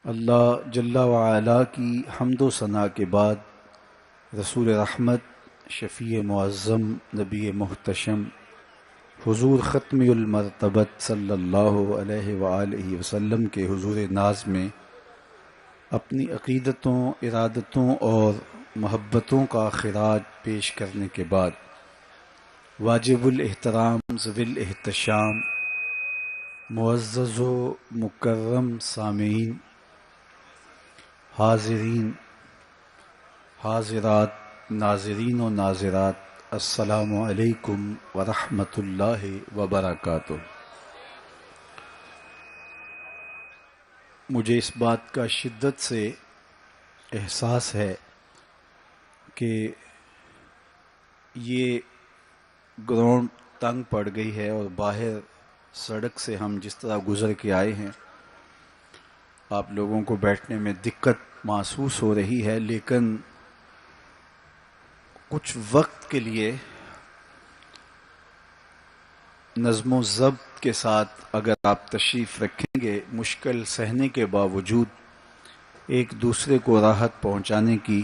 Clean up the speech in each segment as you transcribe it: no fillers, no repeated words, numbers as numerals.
اللہ جل وعلا کی حمد و ثنا کے بعد رسول رحمت، شفیع معظم، نبی محتشم، حضور ختم المرتبت صلی اللہ علیہ وآلہ وسلم کے حضور ناز میں اپنی عقیدتوں، ارادتوں اور محبتوں کا خراج پیش کرنے کے بعد واجب الاحترام ذوی الاحتشام معزز و مکرم سامعین، حاضرین، حاضرات، ناظرین و ناظرات، السلام علیکم ورحمۃ اللہ وبرکاتہ۔ مجھے اس بات کا شدت سے احساس ہے کہ یہ گراؤنڈ تنگ پڑ گئی ہے اور باہر سڑک سے ہم جس طرح گزر کے آئے ہیں آپ لوگوں کو بیٹھنے میں دقت محسوس ہو رہی ہے، لیکن کچھ وقت کے لیے نظم و ضبط کے ساتھ اگر آپ تشریف رکھیں گے، مشکل سہنے کے باوجود ایک دوسرے کو راحت پہنچانے کی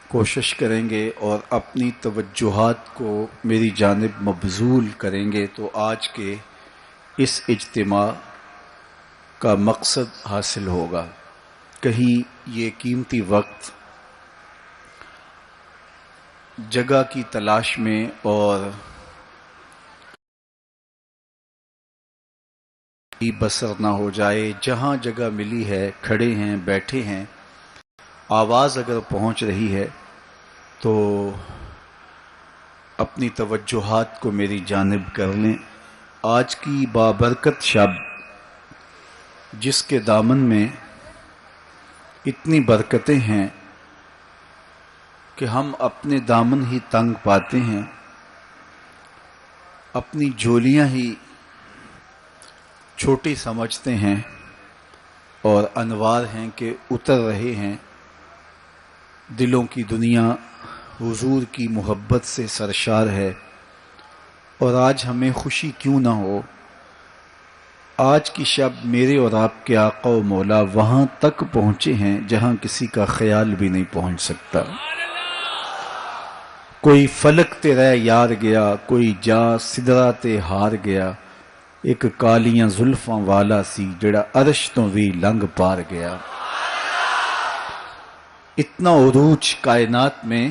کوشش کریں گے اور اپنی توجہات کو میری جانب مبذول کریں گے تو آج کے اس اجتماع کا مقصد حاصل ہوگا۔ کہیں یہ قیمتی وقت جگہ کی تلاش میں اور بسر نہ ہو جائے، جہاں جگہ ملی ہے کھڑے ہیں، بیٹھے ہیں، آواز اگر پہنچ رہی ہے تو اپنی توجہات کو میری جانب کر لیں۔ آج کی بابرکت شب جس کے دامن میں اتنی برکتیں ہیں کہ ہم اپنے دامن ہی تنگ پاتے ہیں، اپنی جولیاں ہی چھوٹی سمجھتے ہیں اور انوار ہیں کہ اتر رہے ہیں۔ دلوں کی دنیا حضور کی محبت سے سرشار ہے، اور آج ہمیں خوشی کیوں نہ ہو۔ آج کی شب میرے اور آپ کے آقا و مولا وہاں تک پہنچے ہیں جہاں کسی کا خیال بھی نہیں پہنچ سکتا۔ کوئی فلک تے رہ یار گیا، کوئی جا سدرا تے ہار گیا، ایک کالیاں زلفاں والا سی جڑا عرش تو بھی لنگ پار گیا۔ اتنا عروج کائنات میں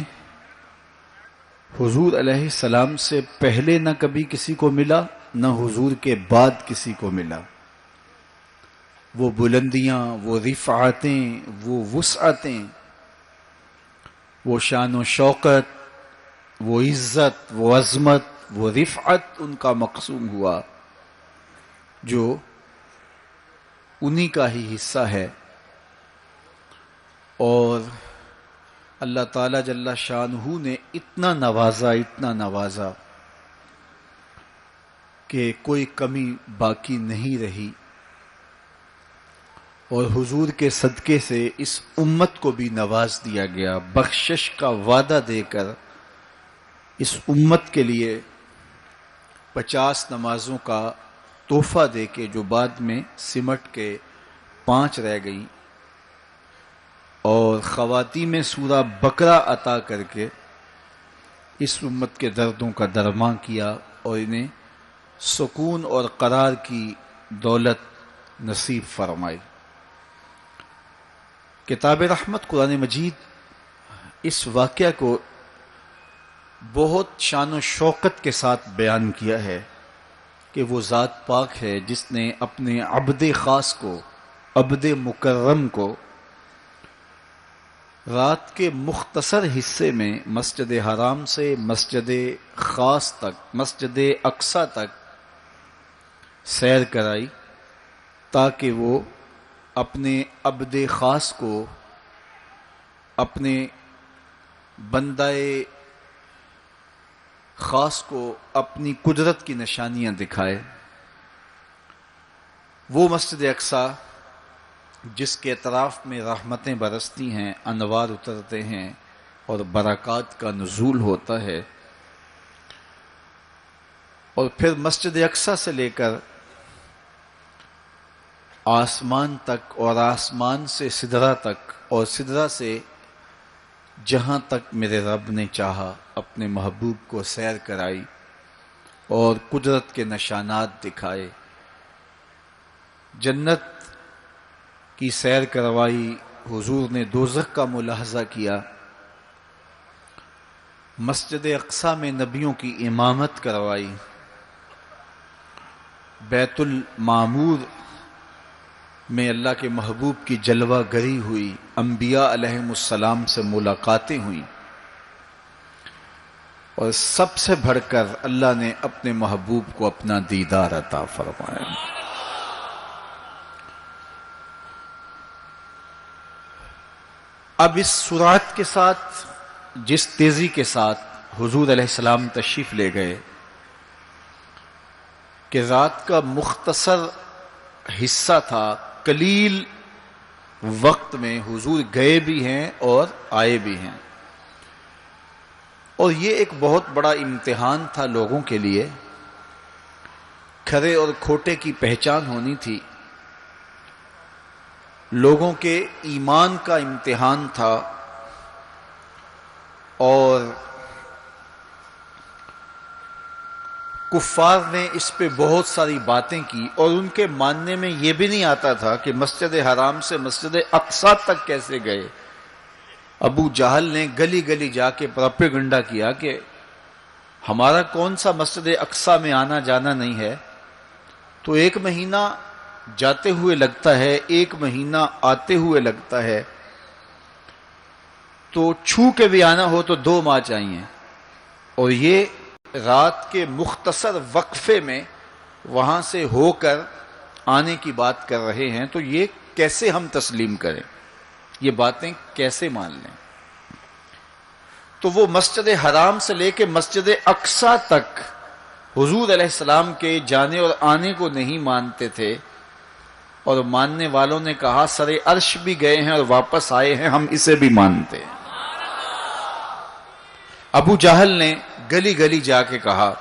حضور علیہ السلام سے پہلے نہ کبھی کسی کو ملا، نہ حضور کے بعد کسی کو ملا۔ وہ بلندیاں، وہ رفعتیں، وہ وسعتیں، وہ شان و شوکت، وہ عزت، وہ عظمت، وہ رفعت ان کا مقسوم ہوا جو انہی کا ہی حصہ ہے۔ اور اللہ تعالیٰ جل شانہ نے اتنا نوازا کہ کوئی کمی باقی نہیں رہی، اور حضور کے صدقے سے اس امت کو بھی نواز دیا گیا، بخشش کا وعدہ دے کر اس امت کے لیے 50 نمازوں کا تحفہ دے کے، جو بعد میں سمٹ کے 5 رہ گئیں، اور خواتین سورہ بقرہ عطا کر کے اس امت کے دردوں کا درماں کیا اور انہیں سکون اور قرار کی دولت نصیب فرمائی۔ کتاب رحمت قرآن مجید اس واقعہ کو بہت شان و شوکت کے ساتھ بیان کیا ہے کہ وہ ذات پاک ہے جس نے اپنے عبد خاص کو، عبد مکرم کو، رات کے مختصر حصے میں مسجد حرام سے مسجد خاص تک، مسجد اقصی تک سیر کرائی، تاکہ وہ اپنے عبد خاص کو، اپنے بندہ خاص کو اپنی قدرت کی نشانیاں دکھائے۔ وہ مسجد اقصی جس کے اطراف میں رحمتیں برستی ہیں، انوار اترتے ہیں اور برکات کا نزول ہوتا ہے، اور پھر مسجد اقصی سے لے کر آسمان تک اور آسمان سے سدرہ تک اور سدرہ سے جہاں تک میرے رب نے چاہا اپنے محبوب کو سیر کرائی اور قدرت کے نشانات دکھائے، جنت کی سیر کروائی، حضور نے دوزخ کا ملاحظہ کیا، مسجد اقصیٰ میں نبیوں کی امامت کروائی، بیت المعمور میں اللہ کے محبوب کی جلوہ گری ہوئی، انبیاء علیہم السلام سے ملاقاتیں ہوئیں، اور سب سے بڑھ کر اللہ نے اپنے محبوب کو اپنا دیدار عطا فرمایا۔ اب اس سرعت کے ساتھ، جس تیزی کے ساتھ حضور علیہ السلام تشریف لے گئے کہ رات کا مختصر حصہ تھا، قلیل وقت میں حضور گئے بھی ہیں اور آئے بھی ہیں، اور یہ ایک بہت بڑا امتحان تھا لوگوں کے لیے۔ کھرے اور کھوٹے کی پہچان ہونی تھی، لوگوں کے ایمان کا امتحان تھا، اور کفار نے اس پہ بہت ساری باتیں کی، اور ان کے ماننے میں یہ بھی نہیں آتا تھا کہ مسجد حرام سے مسجد اقصیٰ تک کیسے گئے۔ ابو جہل نے گلی گلی جا کے پروپیگنڈا کیا کہ ہمارا کون سا مسجد اقصیٰ میں آنا جانا نہیں ہے، تو 1 مہینہ جاتے ہوئے لگتا ہے، 1 مہینہ آتے ہوئے لگتا ہے، تو چھو کے بھی آنا ہو تو 2 ماہ چاہیے، اور یہ رات کے مختصر وقفے میں وہاں سے ہو کر آنے کی بات کر رہے ہیں، تو یہ کیسے ہم تسلیم کریں، یہ باتیں کیسے مان لیں؟ تو وہ مسجد حرام سے لے کے مسجد اقصیٰ تک حضور علیہ السلام کے جانے اور آنے کو نہیں مانتے تھے، اور ماننے والوں نے کہا سر عرش بھی گئے ہیں اور واپس آئے ہیں، ہم اسے بھی مانتے ہیں۔ ابو جہل نے گلی گلی جا کے کہا،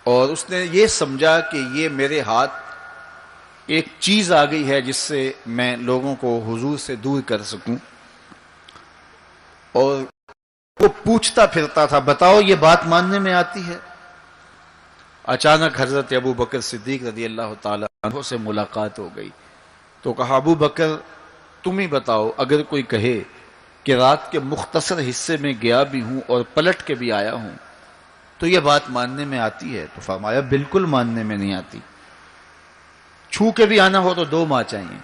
اور اس نے یہ سمجھا کہ یہ میرے ہاتھ ایک چیز آ گئی ہے جس سے میں لوگوں کو حضور سے دور کر سکوں، اور وہ پوچھتا پھرتا تھا بتاؤ یہ بات ماننے میں آتی ہے؟ اچانک حضرت ابو بکر صدیق رضی اللہ تعالیٰ عنہ سے ملاقات ہو گئی، تو کہا ابو بکر تم ہی بتاؤ، اگر کوئی کہے کہ رات کے مختصر حصے میں گیا بھی ہوں اور پلٹ کے بھی آیا ہوں تو یہ بات ماننے میں آتی ہے؟ تو فرمایا بالکل ماننے میں نہیں آتی، چھو کے بھی آنا ہو تو 2 ماہ چاہیے۔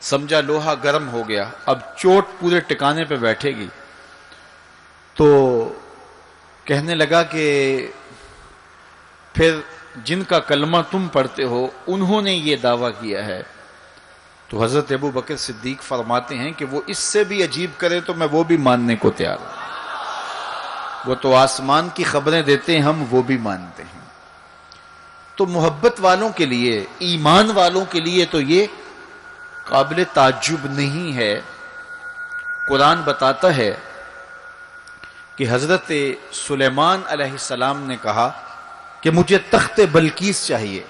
سمجھا لوہا گرم ہو گیا، اب چوٹ پورے ٹکانے پہ بیٹھے گی، تو کہنے لگا کہ پھر جن کا کلمہ تم پڑھتے ہو انہوں نے یہ دعویٰ کیا ہے۔ تو حضرت ابو بکر صدیق فرماتے ہیں کہ وہ اس سے بھی عجیب کرے تو میں وہ بھی ماننے کو تیار ہوں، وہ تو آسمان کی خبریں دیتے ہیں، ہم وہ بھی مانتے ہیں۔ تو محبت والوں کے لیے، ایمان والوں کے لیے تو یہ قابل تعجب نہیں ہے۔ قرآن بتاتا ہے کہ حضرت سلیمان علیہ السلام نے کہا کہ مجھے تخت بلقیس چاہیے،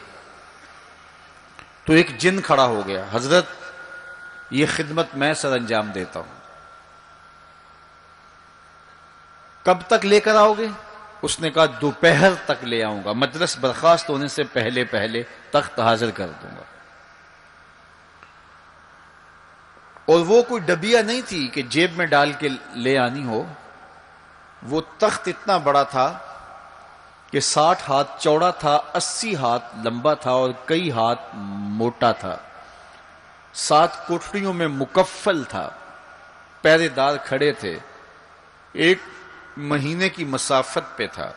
تو ایک جن کھڑا ہو گیا، حضرت یہ خدمت میں سر انجام دیتا ہوں، کب تک لے کر آؤ گے؟ اس نے کہا دوپہر تک لے آؤں گا، مجلس برخاست ہونے سے پہلے پہلے تخت حاضر کر دوں گا۔ اور وہ کوئی ڈبیا نہیں تھی کہ جیب میں ڈال کے لے آنی ہو، وہ تخت اتنا بڑا تھا کہ 60 ہاتھ چوڑا تھا، 80 ہاتھ لمبا تھا اور کئی ہاتھ موٹا تھا، 7 کوٹڑیوں میں مکفل تھا، پہرے دار کھڑے تھے، 1 مہینے کی مسافت پہ تھا۔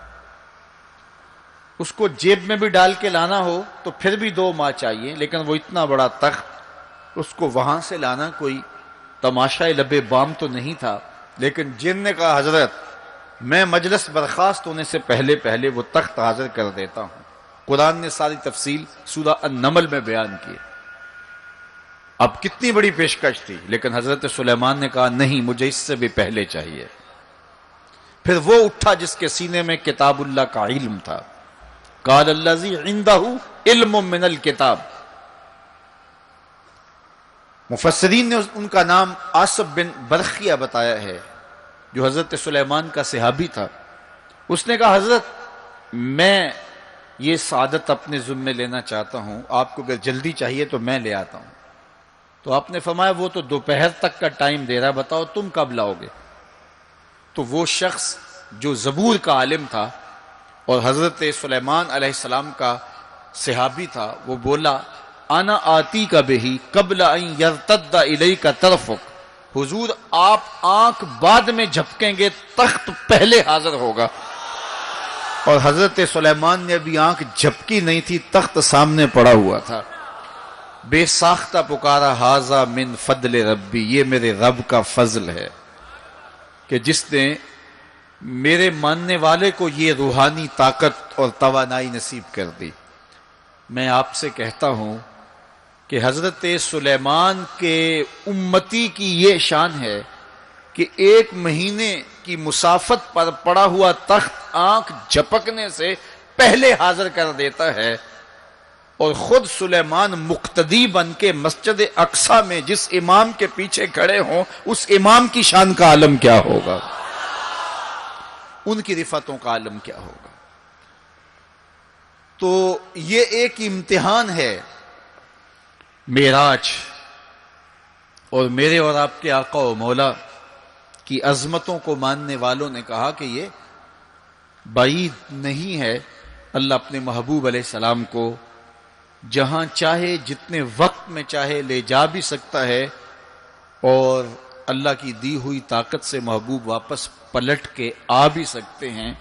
اس کو جیب میں بھی ڈال کے لانا ہو تو پھر بھی 2 ماہ چاہیے، لیکن وہ اتنا بڑا تخت، اس کو وہاں سے لانا کوئی تماشائے لبے بام تو نہیں تھا۔ لیکن جن نے کہا حضرت میں مجلس برخاست ہونے سے پہلے پہلے وہ تخت حاضر کر دیتا ہوں۔ قرآن نے ساری تفصیل سورہ النمل میں بیان کی۔ اب کتنی بڑی پیشکش تھی، لیکن حضرت سلیمان نے کہا نہیں، مجھے اس سے بھی پہلے چاہیے۔ پھر وہ اٹھا جس کے سینے میں کتاب اللہ کا علم تھا، قال الذی عنده علم من الکتاب، مفسرین نے ان کا نام آصب بن برخیہ بتایا ہے، جو حضرت سلیمان کا صحابی تھا۔ اس نے کہا حضرت میں یہ سعادت اپنے ذمے لینا چاہتا ہوں، آپ کو اگر جلدی چاہیے تو میں لے آتا ہوں۔ تو آپ نے فرمایا وہ تو دوپہر تک کا ٹائم دے رہا، بتاؤ تم کب لاؤ گے؟ تو وہ شخص جو زبور کا عالم تھا اور حضرت سلیمان علیہ السلام کا صحابی تھا، وہ بولا انا آتی کا بہی قبل ان یرتد الیک طرفک، حضور آپ آنکھ بعد میں جھپکیں گے، تخت پہلے حاضر ہوگا۔ اور حضرت سلیمان نے ابھی آنکھ جھپکی نہیں تھی، تخت سامنے پڑا ہوا تھا۔ بے ساختہ پکارا ھذا من فضل ربی، یہ میرے رب کا فضل ہے کہ جس نے میرے ماننے والے کو یہ روحانی طاقت اور توانائی نصیب کر دی۔ میں آپ سے کہتا ہوں کہ حضرت سلیمان کے امتی کی یہ شان ہے کہ 1 مہینے کی مسافت پر پڑا ہوا تخت آنکھ جھپکنے سے پہلے حاضر کر دیتا ہے، اور خود سلیمان مقتدی بن کے مسجد اقصی میں جس امام کے پیچھے کھڑے ہوں، اس امام کی شان کا عالم کیا ہوگا، ان کی رفعتوں کا عالم کیا ہوگا۔ تو یہ ایک امتحان ہے معراج، اور میرے اور آپ کے آقا و مولا کی عظمتوں کو ماننے والوں نے کہا کہ یہ بعید نہیں ہے، اللہ اپنے محبوب علیہ السلام کو جہاں چاہے جتنے وقت میں چاہے لے جا بھی سکتا ہے، اور اللہ کی دی ہوئی طاقت سے محبوب واپس پلٹ کے آ بھی سکتے ہیں۔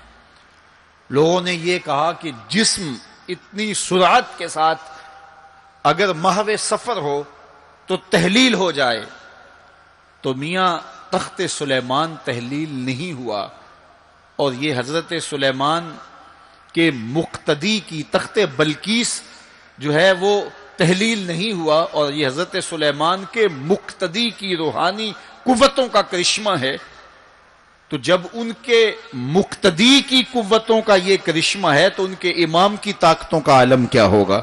لوگوں نے یہ کہا کہ جسم اتنی سرعت کے ساتھ اگر محو سفر ہو تو تحلیل ہو جائے، تو میاں تخت سلیمان تحلیل نہیں ہوا، اور یہ حضرت سلیمان کے مقتدی کی تخت بلقیس جو ہے وہ تحلیل نہیں ہوا، اور یہ حضرت سلیمان کے مقتدی کی روحانی قوتوں کا کرشمہ ہے۔ تو جب ان کے مقتدی کی قوتوں کا یہ کرشمہ ہے تو ان کے امام کی طاقتوں کا عالم کیا ہوگا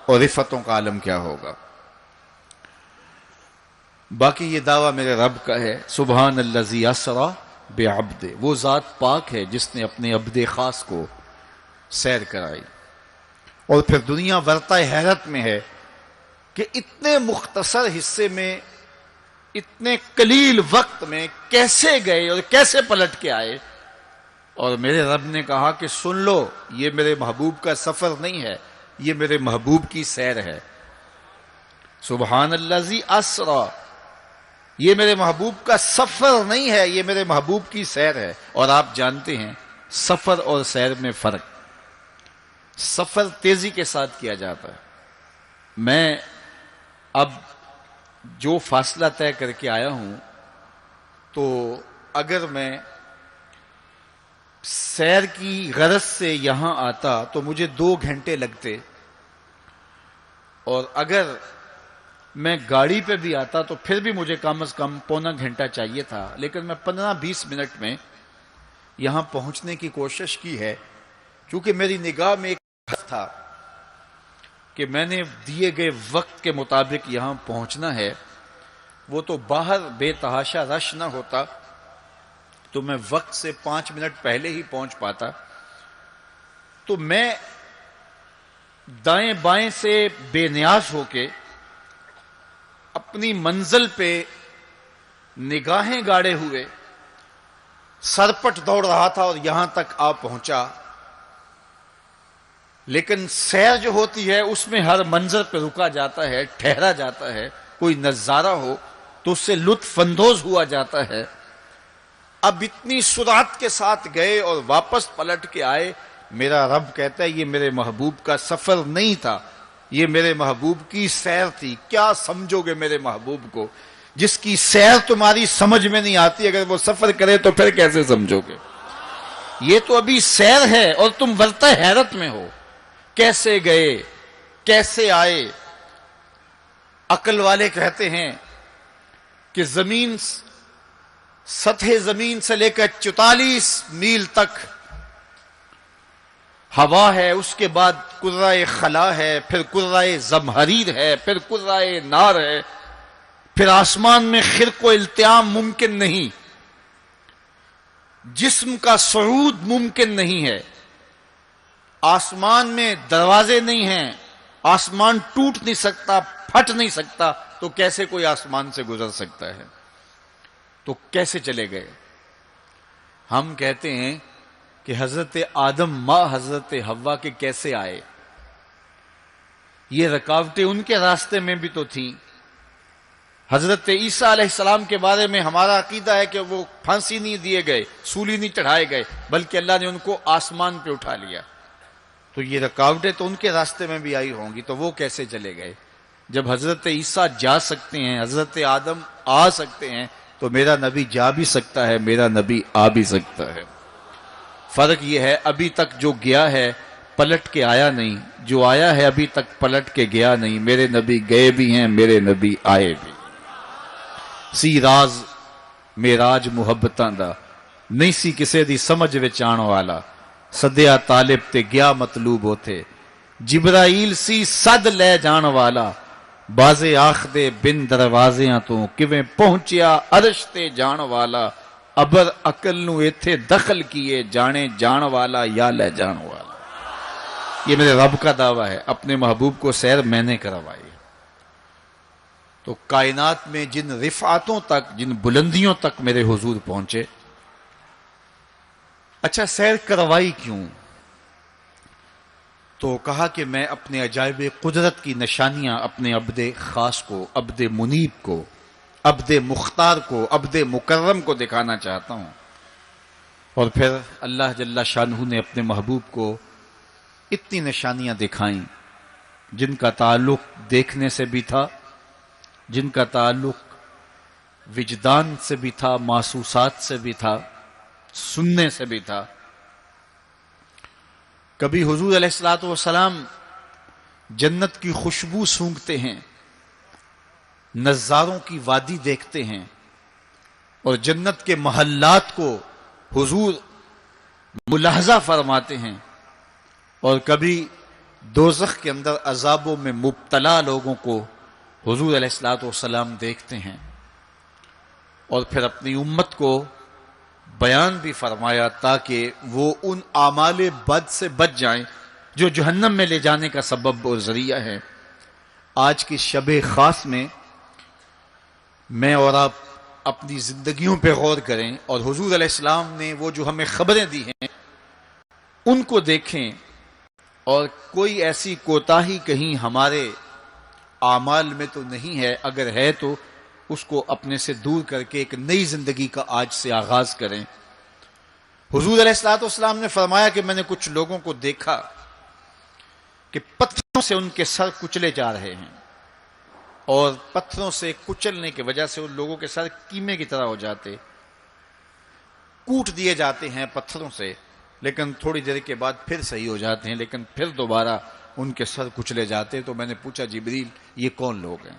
اور رفعتوں کا عالم کیا ہوگا۔ باقی یہ دعویٰ میرے رب کا ہے، سبحان الذی اسریٰ بعبدہ، وہ ذات پاک ہے جس نے اپنے عبد خاص کو سیر کرائی۔ اور پھر دنیا ورطہ حیرت میں ہے کہ اتنے مختصر حصے میں، اتنے قلیل وقت میں کیسے گئے اور کیسے پلٹ کے آئے۔ اور میرے رب نے کہا کہ سن لو، یہ میرے محبوب کا سفر نہیں ہے، یہ میرے محبوب کی سیر ہے۔ سبحان الذی اسریٰ، یہ میرے محبوب کا سفر نہیں ہے، یہ میرے محبوب کی سیر ہے۔ اور آپ جانتے ہیں سفر اور سیر میں فرق، سفر تیزی کے ساتھ کیا جاتا ہے۔ میں اب جو فاصلہ طے کر کے آیا ہوں، تو اگر میں سیر کی غرض سے یہاں آتا تو مجھے 2 گھنٹے لگتے، اور اگر میں گاڑی پہ بھی آتا تو پھر بھی مجھے کم از کم پونا گھنٹہ چاہیے تھا، لیکن میں 15-20 منٹ میں یہاں پہنچنے کی کوشش کی ہے، کیونکہ میری نگاہ میں ایک ہدف تھا کہ میں نے دیے گئے وقت کے مطابق یہاں پہنچنا ہے۔ وہ تو باہر بے تحاشا رش نہ ہوتا تو میں وقت سے 5 منٹ پہلے ہی پہنچ پاتا۔ تو میں دائیں بائیں سے بے نیاز ہو کے اپنی منزل پہ نگاہیں گاڑے ہوئے سرپٹ دوڑ رہا تھا اور یہاں تک آ پہنچا۔ لیکن سیر جو ہوتی ہے اس میں ہر منظر پہ رکا جاتا ہے، ٹھہرا جاتا ہے، کوئی نظارہ ہو تو اس سے لطف اندوز ہوا جاتا ہے۔ اب اتنی سرعت کے ساتھ گئے اور واپس پلٹ کے آئے، میرا رب کہتا ہے یہ میرے محبوب کا سفر نہیں تھا، یہ میرے محبوب کی سیر تھی۔ کیا سمجھو گے میرے محبوب کو؟ جس کی سیر تمہاری سمجھ میں نہیں آتی، اگر وہ سفر کرے تو پھر کیسے سمجھو گے؟ یہ تو ابھی سیر ہے اور تم ورطہ حیرت میں ہو، کیسے گئے کیسے آئے۔ عقل والے کہتے ہیں کہ زمین، سطح زمین سے لے کر 44 میل تک ہوا ہے، اس کے بعد کرۂ خلا ہے، پھر کرۂ زمہریر ہے، پھر کرۂ نار ہے۔ پھر آسمان میں خرق و التیام ممکن نہیں، جسم کا صعود ممکن نہیں ہے، آسمان میں دروازے نہیں ہیں، آسمان ٹوٹ نہیں سکتا، پھٹ نہیں سکتا، تو کیسے کوئی آسمان سے گزر سکتا ہے؟ تو کیسے چلے گئے؟ ہم کہتے ہیں کہ حضرت آدم ماں حضرت حوا کے کیسے آئے؟ یہ رکاوٹیں ان کے راستے میں بھی تو تھیں۔ حضرت عیسیٰ علیہ السلام کے بارے میں ہمارا عقیدہ ہے کہ وہ پھانسی نہیں دیے گئے، سولی نہیں چڑھائے گئے، بلکہ اللہ نے ان کو آسمان پہ اٹھا لیا۔ تو یہ رکاوٹیں تو ان کے راستے میں بھی آئی ہوں گی، تو وہ کیسے چلے گئے؟ جب حضرت عیسیٰ جا سکتے ہیں، حضرت آدم آ سکتے ہیں، تو میرا نبی جا بھی سکتا ہے، میرا نبی آ بھی سکتا ہے۔ فرق یہ ہے ابھی تک جو گیا ہے پلٹ کے آیا نہیں، جو آیا ہے ابھی تک پلٹ کے گیا نہیں۔ میرے نبی گئے بھی ہیں، میرے نبی آئے بھی۔ سی راز میراج محبتاں دا نہیں سی کسے دی سمجھ وچ آن والا، سدیا طالب تے گیا مطلوب ہوتے، جبرائیل سی صد لے جان والا، بازے آخ دے بن دروازیاں تو کیویں پہنچیا عرش تے جان والا، ابر عقل نو ایتھے دخل کیے، جانے جان والا یا لے جان والا۔ یہ میرے رب کا دعویٰ ہے، اپنے محبوب کو سیر میں نے کروائی۔ تو کائنات میں جن رفعتوں تک، جن بلندیوں تک میرے حضور پہنچے، اچھا سیر کروائی کیوں؟ تو کہا کہ میں اپنے عجائب قدرت کی نشانیاں اپنے عبد خاص کو، عبد منیب کو، عبد مختار کو، عبد مکرم کو دکھانا چاہتا ہوں۔ اور پھر اللہ جل شانہ نے اپنے محبوب کو اتنی نشانیاں دکھائیں جن کا تعلق دیکھنے سے بھی تھا، جن کا تعلق وجدان سے بھی تھا، محسوسات سے بھی تھا، سننے سے بھی تھا۔ کبھی حضور علیہ الصلوۃ والسلام جنت کی خوشبو سونگھتے ہیں، نظاروں کی وادی دیکھتے ہیں، اور جنت کے محلات کو حضور ملاحظہ فرماتے ہیں، اور کبھی دوزخ کے اندر عذابوں میں مبتلا لوگوں کو حضور علیہ الصلوۃ والسلام دیکھتے ہیں، اور پھر اپنی امت کو بیان بھی فرمایا تاکہ وہ ان اعمال بد سے بچ جائیں جو جہنم میں لے جانے کا سبب اور ذریعہ ہے۔ آج کی شب خاص میں میں اور آپ اپنی زندگیوں پہ غور کریں، اور حضور علیہ السلام نے وہ جو ہمیں خبریں دی ہیں ان کو دیکھیں، اور کوئی ایسی کوتاہی کہیں ہمارے اعمال میں تو نہیں ہے، اگر ہے تو اس کو اپنے سے دور کر کے ایک نئی زندگی کا آج سے آغاز کریں۔ حضور علیہ الصلوۃ والسلام نے فرمایا کہ میں نے کچھ لوگوں کو دیکھا کہ پتھروں سے ان کے سر کچلے جا رہے ہیں، اور پتھروں سے کچلنے کی وجہ سے ان لوگوں کے سر کیمے کی طرح ہو جاتے، کوٹ دیے جاتے ہیں پتھروں سے، لیکن تھوڑی دیر کے بعد پھر صحیح ہو جاتے ہیں، لیکن پھر دوبارہ ان کے سر کچلے جاتے۔ تو میں نے پوچھا جبریل یہ کون لوگ ہیں؟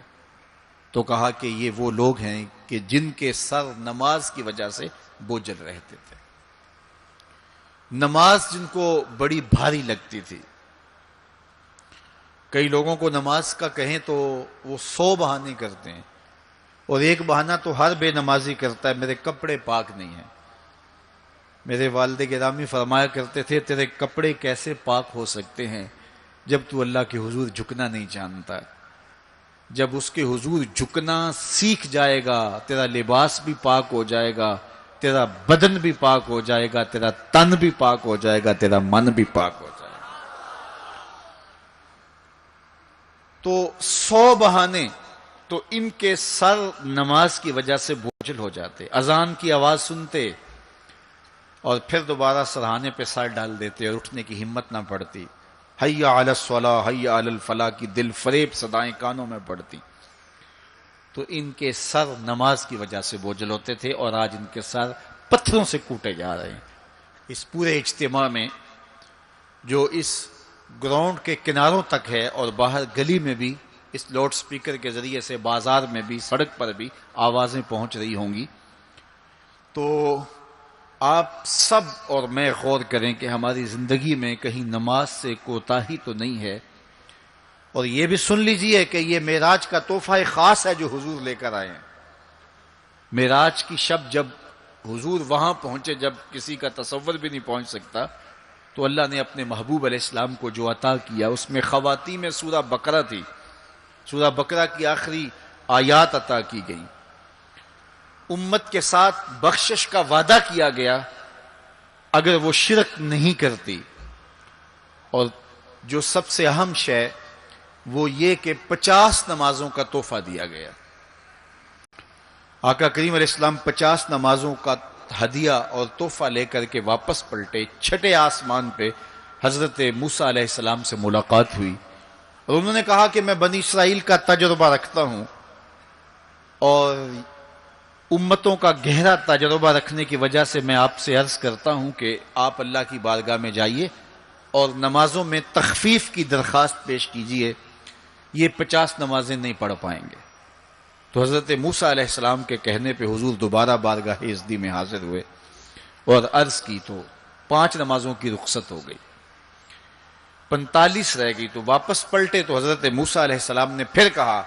تو کہا کہ یہ وہ لوگ ہیں کہ جن کے سر نماز کی وجہ سے بوجھل رہتے تھے، نماز جن کو بڑی بھاری لگتی تھی۔ کئی لوگوں کو نماز کا کہیں تو وہ 100 بہانے کرتے ہیں، اور ایک بہانہ تو ہر بے نمازی کرتا ہے، میرے کپڑے پاک نہیں ہیں۔ میرے والد گرامی فرمایا کرتے تھے تیرے کپڑے کیسے پاک ہو سکتے ہیں جب تو اللہ کے حضور جھکنا نہیں جانتا؟ جب اس کے حضور جھکنا سیکھ جائے گا تیرا لباس بھی پاک ہو جائے گا، تیرا بدن بھی پاک ہو جائے گا، تیرا تن بھی پاک ہو جائے گا، تیرا من بھی پاک ہو جائے گا۔ تو 100 بہانے، تو ان کے سر نماز کی وجہ سے بوجھل ہو جاتے، اذان کی آواز سنتے اور پھر دوبارہ سرہانے پہ سر ڈال دیتے اور اٹھنے کی ہمت نہ پڑتی۔ حی علی الصلاۃ حی علی الفلاح کی دل فریب صدائیں کانوں میں پڑتی۔ تو ان کے سر نماز کی وجہ سے بوجھل ہوتے تھے، اور آج ان کے سر پتھروں سے کوٹے جا رہے ہیں۔ اس پورے اجتماع میں جو اس گراؤنڈ کے کناروں تک ہے اور باہر گلی میں بھی اس لاؤڈ سپیکر کے ذریعے سے بازار میں بھی سڑک پر بھی آوازیں پہنچ رہی ہوں گی، تو آپ سب اور میں غور کریں کہ ہماری زندگی میں کہیں نماز سے کوتاہی تو نہیں ہے، اور یہ بھی سن لیجئے کہ یہ معراج کا تحفہ خاص ہے جو حضور لے کر آئے ہیں۔ معراج کی شب جب حضور وہاں پہنچے، جب کسی کا تصور بھی نہیں پہنچ سکتا، تو اللہ نے اپنے محبوب علیہ السلام کو جو عطا کیا اس میں خواتین میں سورہ بقرہ تھی، سورہ بقرہ کی آخری آیات عطا کی گئی۔ امت کے ساتھ بخشش کا وعدہ کیا گیا اگر وہ شرک نہیں کرتی، اور جو سب سے اہم شے وہ یہ کہ 50 نمازوں کا تحفہ دیا گیا۔ آقا کریم علیہ السلام 50 نمازوں کا ہدیہ اور تحفہ لے کر کے واپس پلٹے۔ چھٹے آسمان پہ حضرت موسیٰ علیہ السلام سے ملاقات ہوئی اور انہوں نے کہا کہ میں بنی اسرائیل کا تجربہ رکھتا ہوں اور امتوں کا گہرا تجربہ رکھنے کی وجہ سے میں آپ سے عرض کرتا ہوں کہ آپ اللہ کی بارگاہ میں جائیے اور نمازوں میں تخفیف کی درخواست پیش کیجیے، یہ 50 نمازیں نہیں پڑھ پائیں گے۔ تو حضرت موسیٰ علیہ السلام کے کہنے پہ حضور دوبارہ بارگاہ عزدی میں حاضر ہوئے اور عرض کی تو 5 نمازوں کی رخصت ہو گئی، 45 رہ گئی۔ تو واپس پلٹے تو حضرت موسیٰ علیہ السلام نے پھر کہا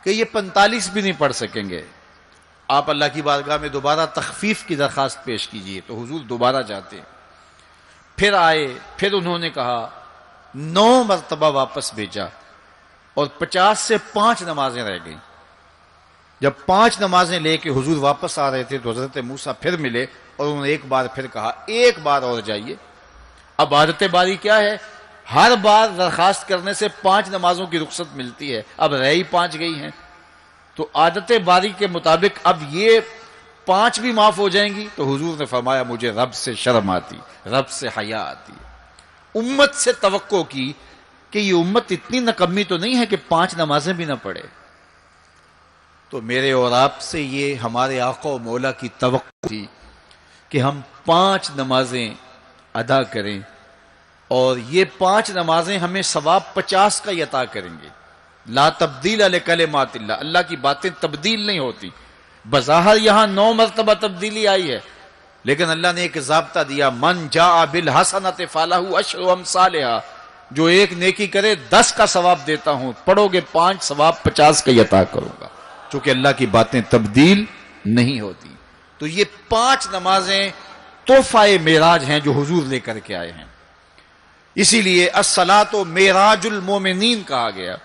کہ یہ 45 بھی نہیں پڑھ سکیں گے، آپ اللہ کی بارگاہ میں دوبارہ تخفیف کی درخواست پیش کیجیے۔ تو حضور دوبارہ جاتے ہیں، پھر آئے، پھر انہوں نے کہا، 9 مرتبہ واپس بھیجا اور 50 سے 5 نمازیں رہ گئیں۔ جب 5 نمازیں لے کے حضور واپس آ رہے تھے تو حضرت موسیٰ پھر ملے اور انہوں نے ایک بار پھر کہا ایک بار اور جائیے۔ اب عادت باری کیا ہے، ہر بار درخواست کرنے سے 5 نمازوں کی رخصت ملتی ہے، اب رہ ہی 5 گئی ہیں، تو عادت باری کے مطابق اب یہ 5 بھی معاف ہو جائیں گی۔ تو حضور نے فرمایا مجھے رب سے شرم آتی، رب سے حیا آتی۔ امت سے توقع کی کہ یہ امت اتنی نکمی تو نہیں ہے کہ 5 نمازیں بھی نہ پڑھے۔ تو میرے اور آپ سے یہ ہمارے آقا و مولا کی توقع تھی کہ ہم 5 نمازیں ادا کریں، اور یہ 5 نمازیں ہمیں ثواب 50 کا عطا کریں گے۔ لا تبدیل لکلمات اللہ، اللہ کی باتیں تبدیل نہیں ہوتی۔ بظاہر یہاں 9 مرتبہ تبدیلی آئی ہے، لیکن اللہ نے ایک ضابطہ دیا، من جاء بالحسنۃ فلہ عشر امثالھا، جو ایک نیکی کرے 10 کا ثواب دیتا ہوں، پڑھو گے 5 ثواب 50 کا عطا کروں گا، چونکہ اللہ کی باتیں تبدیل نہیں ہوتی۔ تو یہ 5 نمازیں تحفہ معراج ہیں جو حضور لے کر کے آئے ہیں۔ اسی لیے الصلاۃ معراج المومنین کہا گیا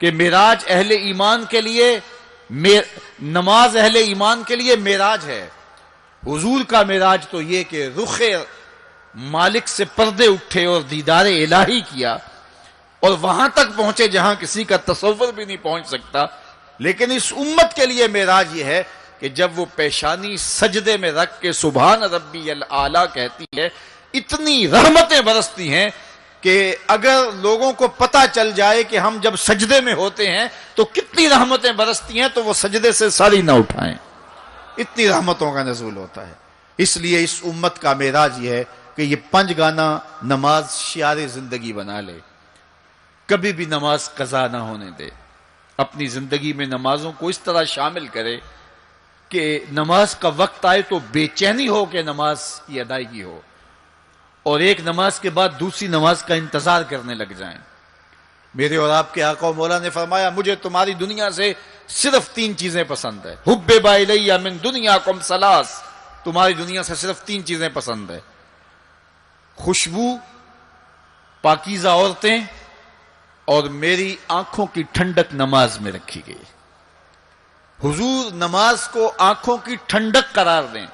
کہ معراج اہل ایمان کے لیے، نماز اہل ایمان کے لیے معراج ہے۔ حضور کا معراج تو یہ کہ رخ مالک سے پردے اٹھے اور دیدار الہی کیا اور وہاں تک پہنچے جہاں کسی کا تصور بھی نہیں پہنچ سکتا۔ لیکن اس امت کے لیے معراج یہ ہے کہ جب وہ پیشانی سجدے میں رکھ کے سبحان ربی الاعلیٰ کہتی ہے، اتنی رحمتیں برستی ہیں کہ اگر لوگوں کو پتہ چل جائے کہ ہم جب سجدے میں ہوتے ہیں تو کتنی رحمتیں برستی ہیں تو وہ سجدے سے ساری نہ اٹھائیں، اتنی رحمتوں کا نزول ہوتا ہے۔ اس لیے اس امت کا معراج یہ ہے کہ یہ 5 گانا نماز شعار زندگی بنا لے، کبھی بھی نماز قضا نہ ہونے دے، اپنی زندگی میں نمازوں کو اس طرح شامل کرے کہ نماز کا وقت آئے تو بے چینی ہو کہ نماز کی ادائیگی ہو، اور ایک نماز کے بعد دوسری نماز کا انتظار کرنے لگ جائیں۔ میرے اور آپ کے آقا و مولا نے فرمایا مجھے تمہاری دنیا سے صرف 3 چیزیں پسند ہے، حبب الی من دنیاکم ثلاث، تمہاری دنیا سے صرف 3 چیزیں پسند ہے، خوشبو، پاکیزہ عورتیں، اور میری آنکھوں کی ٹھنڈک نماز میں رکھی گئی۔ حضور نماز کو آنکھوں کی ٹھنڈک قرار دیں،